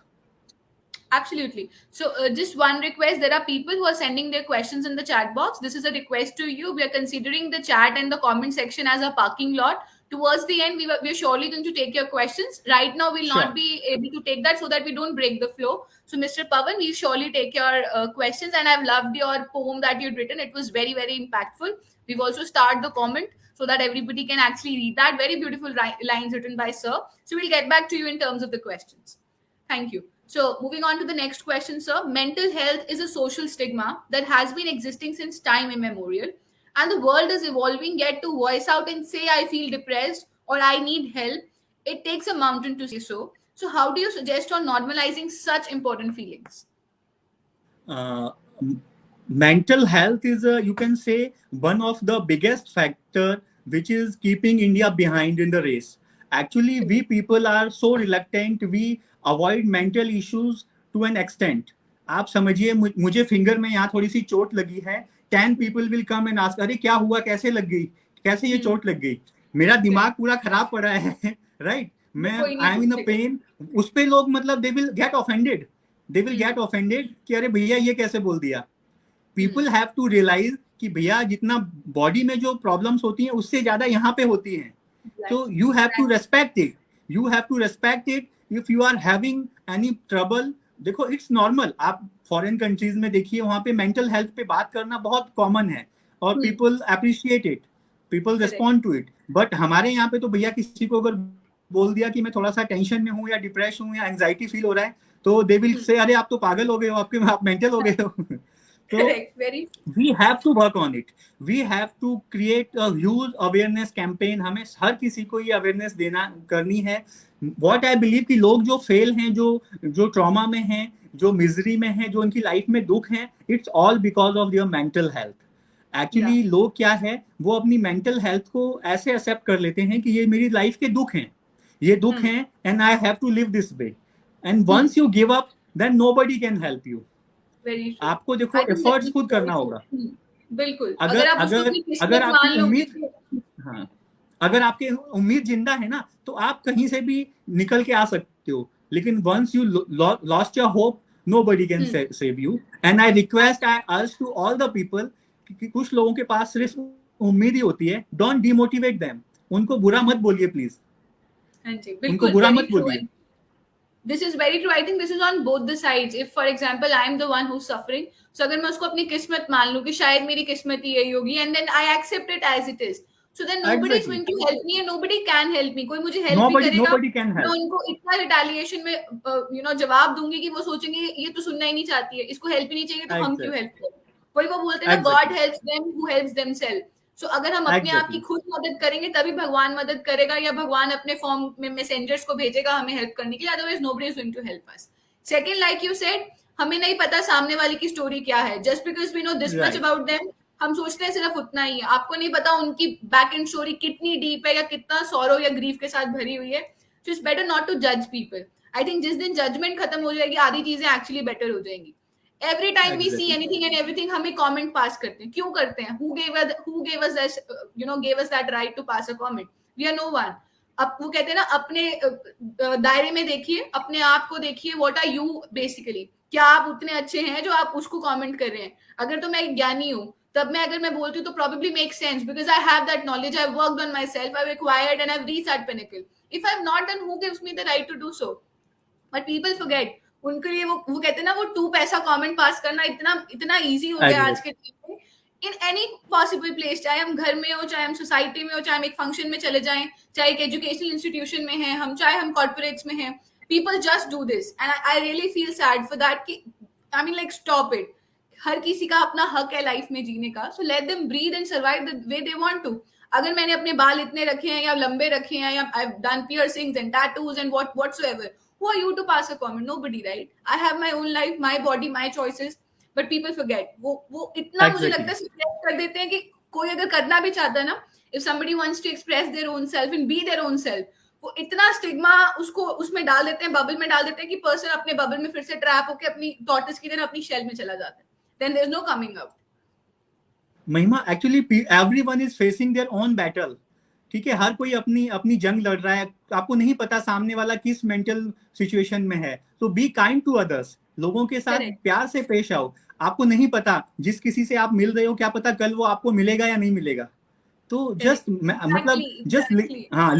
Absolutely. So just one request, there are people who are sending their questions in the chat box. This is a request to you. We are considering the chat and the comment section as a parking lot. Towards the end, we are surely going to take your questions. Right now, we'll Sure. not be able to take that so that we don't break the flow. So Mr. Pawan, we'll surely take your questions, and I've loved your poem that you'd written. It was very, very impactful. We've also starred the comment so that everybody can actually read that. Very beautiful lines written by sir. So we'll get back to you in terms of the questions. Thank you. So, moving on to the next question, sir. Mental health is a social stigma that has been existing since time immemorial, and the world is evolving. Yet, to voice out and say, I feel depressed or I need help, it takes a mountain to say so. So, how do you suggest on normalizing such important feelings? Mental health is, you can say, one of the biggest factor which is keeping India behind in the race. Actually, we people are so reluctant. We avoid mental issues to an extent. आप समझिए, मुझे finger में यहाँ थोड़ी सी चोट लगी है. 10 people will come and ask, अरे क्या हुआ, कैसे लग गई, कैसे ये चोट लग गई. मेरा दिमाग पूरा खराब पड़ा है, right? मैं I am in a pen. उस पे लोग मतलब they will get offended. कि अरे भैया ये कैसे बोल दिया. People have to realize कि भैया जितना बॉडी में जो प्रॉब्लम्स होती हैं उससे ज्यादा यहाँ पे होती हैं. So you have to respect it. If you are having any trouble, देखो इट्स नॉर्मल. आप फॉरेन कंट्रीज में देखिए, वहाँ पे मेंटल हेल्थ पे बात करना बहुत कॉमन है और people appreciate it, people respond to it. But हमारे यहाँ पे तो भैया किसी को अगर बोल दिया कि मैं थोड़ा सा टेंशन में हूँ या डिप्रेस हूँ या एंजाइटी फील हो रहा है, तो दे विल से अरे आप तो पागल हो गए हो, आप मेंटल हो गए हो. So we have to work on it. We have to create a huge awareness campaign. हमें हर किसी को ये अवेयरनेस देना करनी है. What I believe कि लोग जो फेल हैं, जो ट्रॉमा में हैं, जो मिजरी में हैं, जो उनकी लाइफ में दुख हैं, it's all because of their mental health. Actually लोग क्या है, वो अपनी मेंटल हेल्थ को ऐसे एक्सेप्ट कर लेते हैं कि ये मेरी लाइफ के दुख हैं, ये दुख हैं, and I have to live this way. And once you give up, then nobody can help you. आपको देखो एफर्ट्स खुद करना होगा. बिल्कुल. अगर आपकी उम्मीद, हाँ, अगर आपकी उम्मीद जिंदा है ना, तो आप कहीं से भी निकल के आ सकते हो. लेकिन once you lost your hope, nobody can save you. And I request, I urge to all the people कि कुछ लोगों के पास सिर्फ उम्मीद ही होती है. Don't demotivate them. उनको बुरा मत बोलिए प्लीज. उनको बुरा मत बोलिए. This is very true. I think this is on both the sides. If, for example, I am the one who's suffering, so अगर मैं उसको अपनी किस्मत मान लूँ कि शायद मेरी किस्मत ही यही होगी, and then I accept it as it is, so then nobody is going to help me and nobody can help me. कोई मुझे help नहीं करेगा. Nobody can help. मैं उनको इतना retaliation में जवाब दूंगी कि वो सोचेंगे ये तो सुनना ही नहीं चाहती है, इसको help ही नहीं चाहिए, तो हम क्यों help करें. वही वो बोलते हैं ना, God helps them who helps themselves. So अगर हम अपने आप की खुद मदद करेंगे तभी भगवान मदद करेगा, या भगवान अपने फॉर्म में मैसेंजर्स को भेजेगा हमें हेल्प करने के लिए. Otherwise nobody is going to help us. Second, like you said, हमें नहीं पता सामने वाले की स्टोरी क्या है. Just because we know this much about them, हम सोचते हैं सिर्फ उतना ही है. आपको नहीं पता उनकी बैक एंड स्टोरी कितनी डीप है या कितना सॉरो या ग्रीफ के साथ भरी हुई है. So it's better not to judge people. I think जिस दिन जजमेंट खत्म हो जाएगी, आधी चीजें एक्चुअली बेटर हो जाएंगी. Every time we see anything and everything, हमें comment pass करते हैं. क्यों करते हैं? Who gave us that, gave us that right to pass a comment? We are no one. अब वो कहते हैं ना, अपने दायरे में देखिए, अपने आप को देखिए. What are you basically? क्या आप उतने अच्छे हैं जो आप उसको comment कर रहे हैं? अगर तो मैं ज्ञानी हूँ, तब मैं अगर मैं बोलती हूँ तो probably makes sense because I have that knowledge. I've worked on myself. I've acquired and I've reached that pinnacle. If I've not, then who gives me the right to do so? But people forget. उनके लिए वो कहते हैं ना, वो 2 पैसा comment pass करना इतना इजी हो गया आज के टाइम में. इन एनी पॉसिबल प्लेस, चाहे हम घर में हो, चाहे हम सोसाइटी में हो, चाहे हम एक फंक्शन में चले जाएं, चाहे एक एजुकेशनल इंस्टीट्यूशन में हैं हम, चाहे हम कॉर्पोरेट्स में हैं, people just do this and I really feel sad for that कि I mean like stop it. हर किसी का अपना हक है लाइफ में जीने का. So let them breathe and survive the way they want to. अगर मैंने अपने बाल इतने रखे हैं या लंबे रखे हैं या I have done piercings and tattoos and whatsoever, who are you to pass a comment? Nobody, right? I have my own life, my body, my choices, but people forget. वो इतना मुझे लगता है suppress कर देते हैं कि कोई अगर करना भी चाहता है ना, if somebody wants to express their own self and be their own self, वो इतना स्टिग्मा उसको उसमें डाल देते हैं, बबल में डाल देते हैं कि पर्सन अपने बबल में फिर से ट्रैप होकर अपनी टॉर्टोइस की तरह अपनी शेल में चला जाता है. Then there is no coming out. महिमा, actually everyone is facing their own battle. ठीक है, हर कोई अपनी अपनी जंग लड़ रहा है, आपको नहीं पता सामने वाला किस मेंटल सिचुएशन में है। तो बी काइंड टू अदर्स, लोगों के साथ Correct. प्यार से पेश आओ। आपको नहीं पता जिस किसी से आप मिल रहे हो क्या पता कल वो आपको मिलेगा या नहीं मिलेगा। तो जस्ट मतलब जस्ट हाँ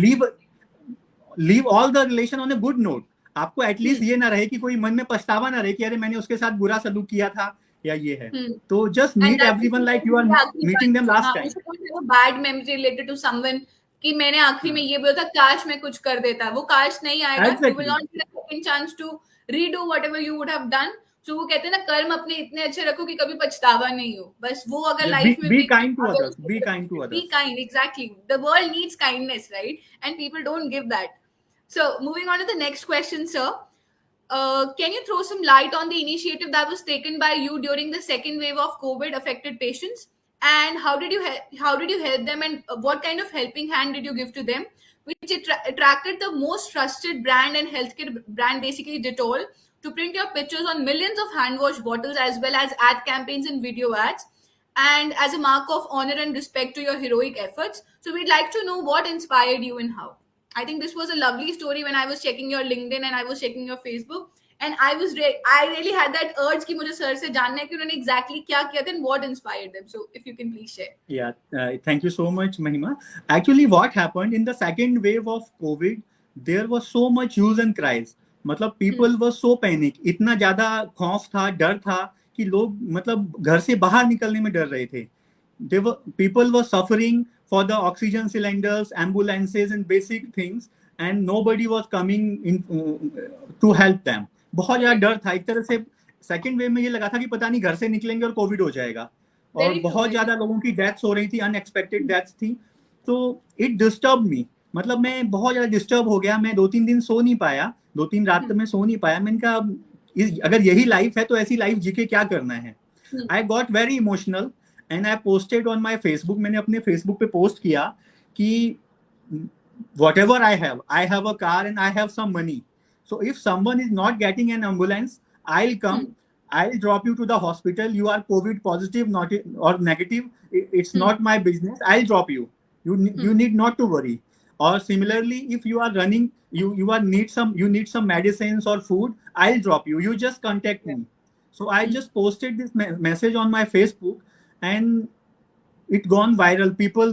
leave all the relation on a good note. आपको एटलीस्ट ये ना रहे कि कोई मन में पछतावा ना रहे कि अरे मैंने उसके साथ बुरा सलूक किया था या ये है। तो just meet everyone like you are meeting them last time. Bad memory related to someone कि मैंने आखिरी में ये बोला था काश मैं कुछ कर देता, वो काश नहीं आएगा। You will not get a second chance to redo whatever you would have done. So वो कहते हैं ना, कर्म अपने इतने अच्छे रखो कि कभी पछतावा नहीं हो। बस वो अगर लाइफ में be kind to others, be kind to others, be kind, exactly. The world needs kindness, right? And people don't give that. So moving on to the next question, sir. Can you throw some light on the initiative that was taken by you during the second wave of COVID affected patients, and how did you help them, and what kind of helping hand did you give to them, which attracted the most trusted brand and healthcare brand, basically Dettol, to print your pictures on millions of hand wash bottles, as well as ad campaigns and video ads, and as a mark of honor and respect to your heroic efforts. So we'd like to know what inspired you and how. I think this was a lovely story when I was checking your LinkedIn and I was checking your Facebook, and I really had that urge कि मुझे sir से जानना है कि उन्होंने exactly क्या किया था and what inspired them. So if you can please share. Yeah, thank you so much, Mahima. Actually, what happened in the second wave of COVID, there was so much hues and cries. मतलब people were so panic, इतना ज्यादा खौफ था, डर था कि लोग मतलब घर से बाहर निकलने में डर रहे थे. People were suffering for the oxygen cylinders, ambulances and basic things, and nobody was coming in to help them. बहुत ज्यादा डर था. एक तरह से सेकेंड वेव में ये लगा था कि पता नहीं घर से निकलेंगे और कोविड हो जाएगा, और बहुत ज्यादा लोगों की डेथ्स हो रही थी, अनएक्सपेक्टेड डेथ्स थी. तो इट डिस्टर्ब मी, मतलब मैं बहुत ज्यादा डिस्टर्ब हो गया. मैं 2-3 दिन सो नहीं पाया, 2-3 रात में सो नहीं पाया. मैंने कहा अगर यही लाइफ है तो ऐसी लाइफ जी के क्या करना है. I got very emotional and I posted on my Facebook. मैंने अपने Facebook पे पोस्ट किया कि whatever I have a car and I have some money. So if someone is not getting an ambulance, I'll come. I'll drop you to the hospital. You are COVID positive, not or negative. It's not my business. I'll drop you. You need not to worry. Or similarly, if you are running, you need some medicines or food, I'll drop you. You just contact me. So I just posted this message on my Facebook. And it gone viral. People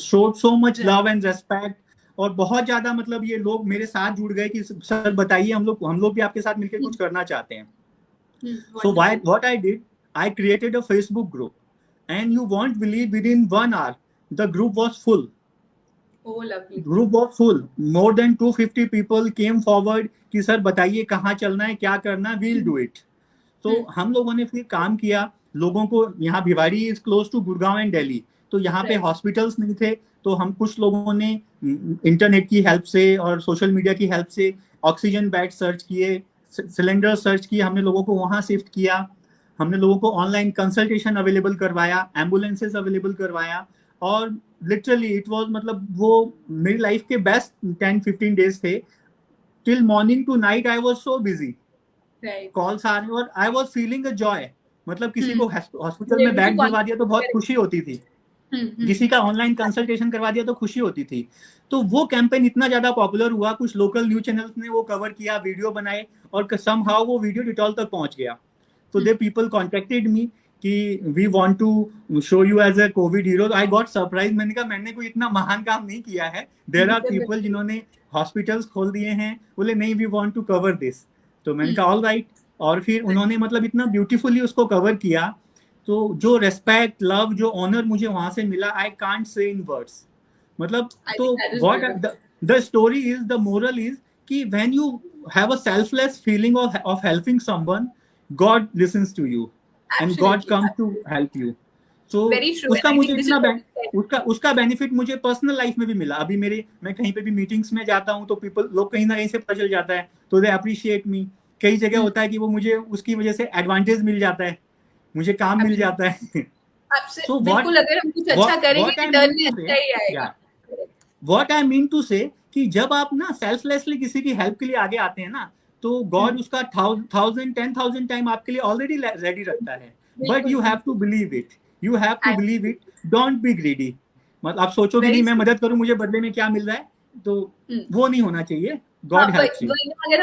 showed so much love and respect. और बहुत ज्यादा मतलब ये लोग मेरे साथ जुड़ गए कि सर बताइए, हम लोग भी आपके साथ मिलकर कुछ करना चाहते हैं. So what I did, I created a Facebook group, and you won't believe within 1 hour the group was full. Oh, lovely. Group was full. More than 250 people came forward कि सर बताइए कहाँ चलना है, क्या करना, we'll do it. तो हम लोगों ने फिर काम किया. लोगों को यहाँ Bhiwadi is close to Gurgaon and Delhi, तो यहाँ पे हॉस्पिटल्स नहीं थे. तो हम कुछ लोगों ने इंटरनेट की हेल्प से और सोशल मीडिया की हेल्प से ऑक्सीजन बेड सर्च किए, सिलेंडर सर्च किए. हमने लोगों को वहाँ शिफ्ट किया. हमने लोगों को ऑनलाइन कंसल्टेशन अवेलेबल करवाया, एम्बुलेंसेज अवेलेबल करवाया. और लिटरली इट वाज मतलब वो मेरी लाइफ के बेस्ट 10-15 डेज थे. Till morning to night I was so busy. Calls आ रहे और I was feeling a joy. मतलब किसी को हॉस्पिटल में बेड दिलवा दिया तो बहुत खुशी होती थी. किसी का ऑनलाइन कंसल्टेशन करवा दिया तो खुशी होती थी. तो वो कैंपेन इतना ज्यादा पॉपुलर हुआ, कुछ लोकल न्यूज चैनल्स ने वो कवर किया, वीडियो बनाए, और समहाउ वो वीडियो डिटॉल तक पहुंच गया. तो दे पीपल कॉन्टेक्टेड मी कि we want to show you as a covid hero. I got surprise. मैंने कहा मैंने कोई इतना महान काम नहीं किया है. देयर आर पीपल जिन्होंने हॉस्पिटल्स खोल दिए हैं. बोले नहीं, we want to cover this. तो मैंने कहा ऑल राइट. और फिर उन्होंने मतलब इतना ब्यूटीफुली उसको कवर किया. तो जो रेस्पेक्ट, लव, जो ऑनर मुझे वहां से मिला, I can't say in words. मतलब तो what the story is, the moral is कि when you have a selfless feeling of helping someone, God listens to you and God comes to help you. So उसका मुझे इतना उसका benefit मुझे personal life में भी मिला. अभी मैं कहीं पे भी मीटिंग्स में जाता हूँ तो लोग कहीं ना कहीं से पता चल जाता है, तो दे अप्रिशिएट मी. कई जगह होता है कि वो मुझे उसकी वजह से एडवांटेज मिल जाता है, मुझे काम मिल जाता है. So what I mean to say कि जब आप ना सेल्फलेसली किसी की हेल्प के लिए आगे आते हैं ना, तो गॉड उसका 1000-10,000 टाइम आपके लिए ऑलरेडी रेडी रखता है. But you have to believe it. Don't be greedy. मतलब आप सोचो कि Very नहीं मैं true. मदद करूं, मुझे बदले में क्या मिल रहा है, तो वो नहीं होना चाहिए. हाँ, गॉड हेल्प्स यू. वही ना, अगर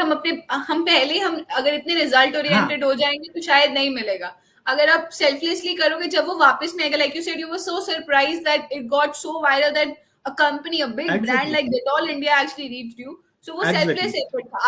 हम पहले हम अगर इतने रिजल्ट ओरिएंटेड हो जाएंगे तो शायद नहीं मिलेगा. अगर आप सेल्फलेसली करोगे, जब वो वापस में आएगा, like you said, you were so surprised that it got so viral that a company, a big brand Exactly. Like Dettol India actually reached you. So वो सेल्फलेस Exactly. एफर्ट था.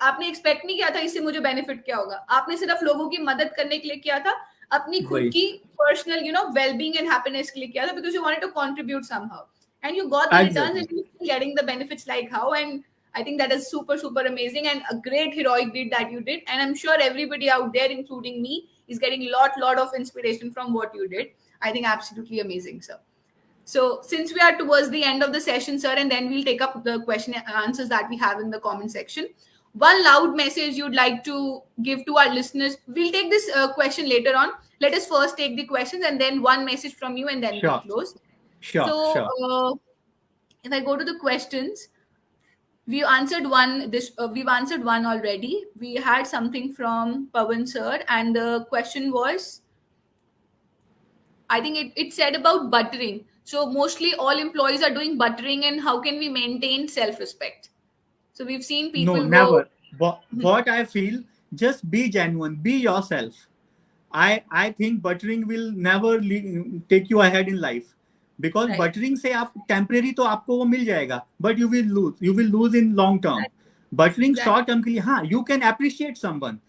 आपने एक्सपेक्ट नहीं किया था इससे मुझे बेनिफिट क्या होगा. आपने सिर्फ लोगों की मदद करने के लिए किया था, अपनी खुद वही. की पर्सनल वेल-बीइंग एंड हैप्पीनेस के लिए किया था, because you wanted to contribute somehow, and you got the returns Exactly. and you're getting the benefits like how. And I think that is super, super amazing and a great heroic deed that you did. And I'm sure everybody out there, including me, is getting lot of inspiration from what you did. I think absolutely amazing, sir. So since we are towards the end of the session, sir, and then we'll take up the question and answers that we have in the comment section. One loud message you'd like to give to our listeners. We'll take this question later on. Let us first take the questions and then one message from you, and then Sure. we'll close. Sure. So Sure. if I go to the questions, we've answered one already. We had something from Pawan sir, and the question was, I think it said about buttering. So mostly all employees are doing buttering, and how can we maintain self-respect? So we've seen people No, go. never. What I feel, just be genuine, be yourself. I think buttering will never take you ahead in life, because Right. buttering से आप temporary तो आपको वो मिल जाएगा, but you will lose in long term. Buttering Exactly. short term के लिए, हाँ, you can appreciate someone,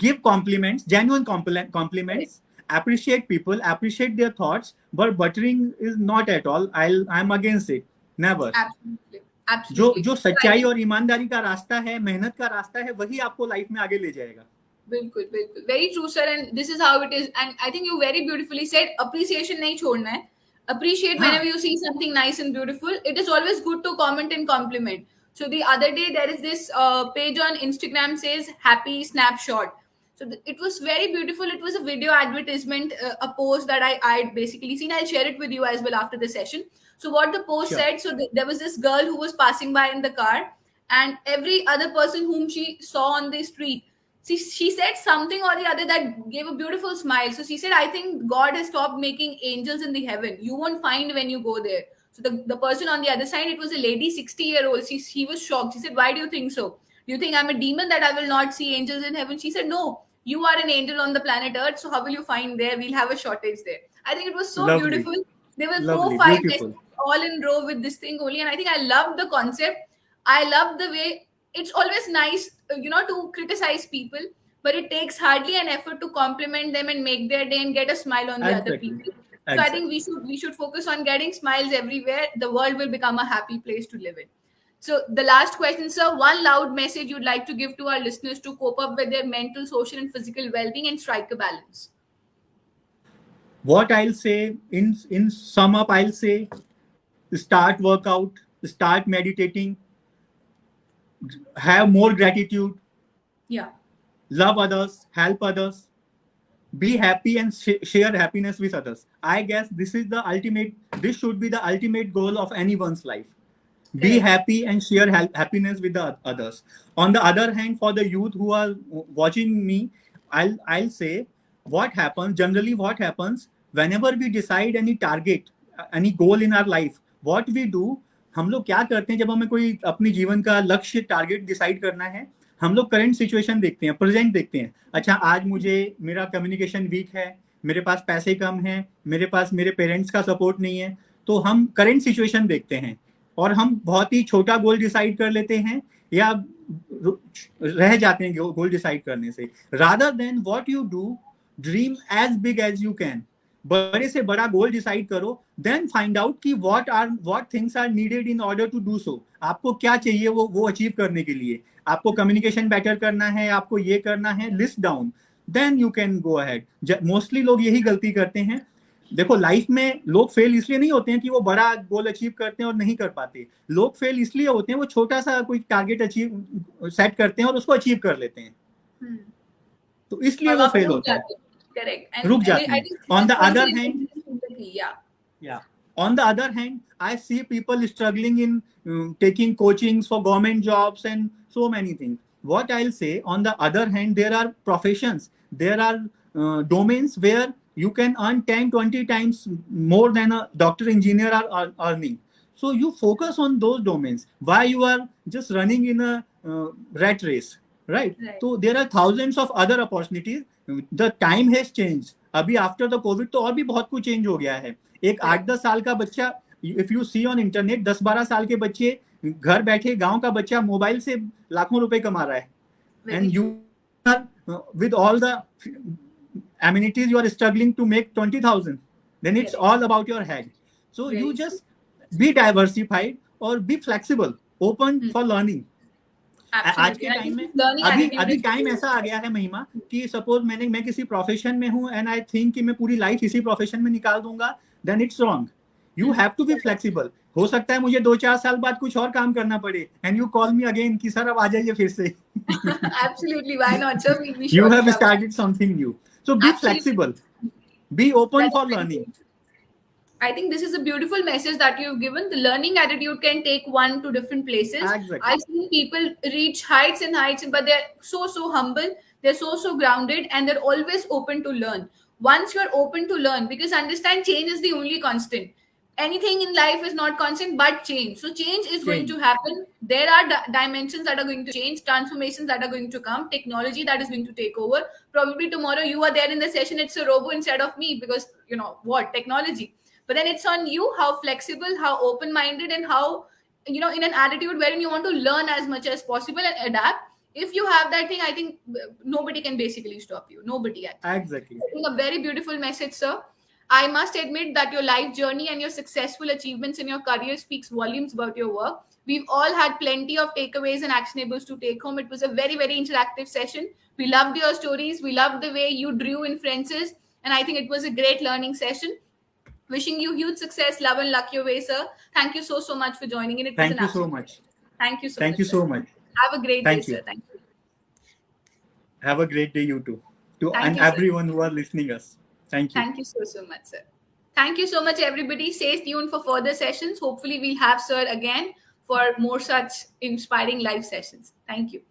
give compliments, genuine compliments, appreciate people, appreciate their thoughts, but buttering is not at all. I'm against it. Never. Absolutely. Absolutely. जो सच्चाई और ईमानदारी का रास्ता है, मेहनत का रास्ता है, वही आपको लाइफ में आगे ले जाएगा. बिल्कुल बिल्कुल, very true sir, and this is how it is. And I think you very beautifully said, appreciation नहीं छोड़ना है. Appreciate हाँ. whenever you see something nice and beautiful. It is always good to comment and compliment. So the other day there is this page on Instagram says happy snapshot. So it was very beautiful. It was a video advertisement, a post that I'd basically seen. I'll share it with you as well after the session. So what the post Sure. said, so there was this girl who was passing by in the car, and every other person whom she saw on the street, she said something or the other that gave a beautiful smile. So she said, I think God has stopped making angels in the heaven. You won't find when you go there. So the person on the other side, it was a lady, 60-year-old. She was shocked. She said, why do you think so? Do you think I'm a demon that I will not see angels in heaven? She said, no, you are an angel on the planet Earth. So how will you find there? We'll have a shortage there. I think it was so Lovely. beautiful. There were Lovely, 4-5 beautiful. messages all in row with this thing only. And I think I loved the concept. I loved the way. It's always nice, to criticize people, but it takes hardly an effort to compliment them and make their day and get a smile on the other Exactly. people. So I Exactly. think we should focus on getting smiles everywhere. The world will become a happy place to live in. So the last question, sir, one loud message you'd like to give to our listeners to cope up with their mental, social, and physical well-being and strike a balance. What I'll say, in sum up, I'll say, start workout, start meditating, have more gratitude, Yeah. love others, help others, be happy and share happiness with others. I guess this should be the ultimate goal of anyone's life. Be Correct. happy and share happiness with the others. On the other hand, for the youth who are watching me, I'll say, what happens whenever we decide any target, any goal in our life, what we do, हम लोग क्या करते हैं, जब हमें कोई अपनी जीवन का लक्ष्य, टारगेट डिसाइड करना है, हम लोग करंट सिचुएशन देखते हैं, प्रेजेंट देखते हैं. अच्छा, आज मेरा कम्युनिकेशन वीक है, मेरे पास पैसे कम हैं, मेरे पास मेरे पेरेंट्स का सपोर्ट नहीं है, तो हम करंट सिचुएशन देखते हैं और हम बहुत ही छोटा गोल डिसाइड कर लेते हैं या रह जाते हैं गोल डिसाइड करने से. Rather than what you do, dream as big as you can. बड़े से बड़ा गोल डिसाइड करो, देन फाइंड आउट कि what things are needed in order to do so. आपको क्या चाहिए वो अचीव करने के लिए. आपको कम्युनिकेशन बेटर करना है, आपको ये करना है, list down, then you can go ahead. Mostly लोग यही गलती करते हैं. देखो, लाइफ में लोग फेल इसलिए नहीं होते हैं कि वो बड़ा गोल अचीव करते हैं और नहीं कर पाते. लोग फेल इसलिए होते हैं वो छोटा सा कोई टारगेट सेट करते हैं और उसको अचीव कर लेते हैं, तो इसलिए वो फेल होता है. Correct. रुक जाते हैं. On the other hand, yeah. On the other hand, I see people struggling in taking coachings for government jobs and so many things. What I'll say, on the other hand, there are professions, there are domains where you can earn 10, 20 times more than a doctor, engineer are earning. So you focus on those domains. Why you are just running in a rat race, right? Right. So there are thousands of other opportunities. The time has changed. अभी after the COVID तो और भी बहुत कुछ change हो गया है. एक 8-10 साल का बच्चा, if you see on internet, 10-12 साल के बच्चे घर बैठे, गांव का बच्चा मोबाइल से लाखों रुपए कमा रहा है. And you are with all the amenities, you are struggling to make 20,000. Then it's all about your head. So you just be diversified or be flexible, open for learning. आज के टाइम में अभी टाइम ऐसा आ गया है महिमा कि suppose मैं किसी प्रोफेशन में हूं एंड आई थिंक कि मैं पूरी लाइफ इसी प्रोफेशन में निकाल दूंगा, then it's wrong. You have to be flexible. हो सकता है मुझे 2-4 साल बाद कुछ और काम करना पड़े and you call me again कि सर अब आ जाइए फिर से. Absolutely, why not, sir? You have started something new. So be flexible. Be open for learning. I think this is a beautiful message that you've given. The learning attitude can take one to different places. Exactly. I've seen people reach heights and heights, but they're so humble. They're so grounded, and they're always open to learn. Once you're open to learn, because understand, change is the only constant. Anything in life is not constant but change. So change is going to happen. There are dimensions that are going to change, transformations that are going to come, technology that is going to take over. Probably tomorrow you are there in the session, it's a robo instead of me, because you know what, technology. But then it's on you how flexible, how open-minded, and how, you know, in an attitude wherein you want to learn as much as possible and adapt. If you have that thing, I think nobody can basically stop you. Nobody. Exactly. I think a very beautiful message, sir. I must admit that your life journey and your successful achievements in your career speaks volumes about your work. We've all had plenty of takeaways and actionables to take home. It was a very, very interactive session. We loved your stories. We loved the way you drew inferences. And I think it was a great learning session. Wishing you huge success, love and luck your way, sir. Thank you so much for joining in. Thank you so much. Thank you so much. Thank you so much. Have a great day, sir. Thank you. Have a great day, you too. And you, everyone who are listening us. Thank you. Thank you so much, sir. Thank you so much, everybody. Stay tuned for further sessions. Hopefully, we'll have sir again for more such inspiring live sessions. Thank you.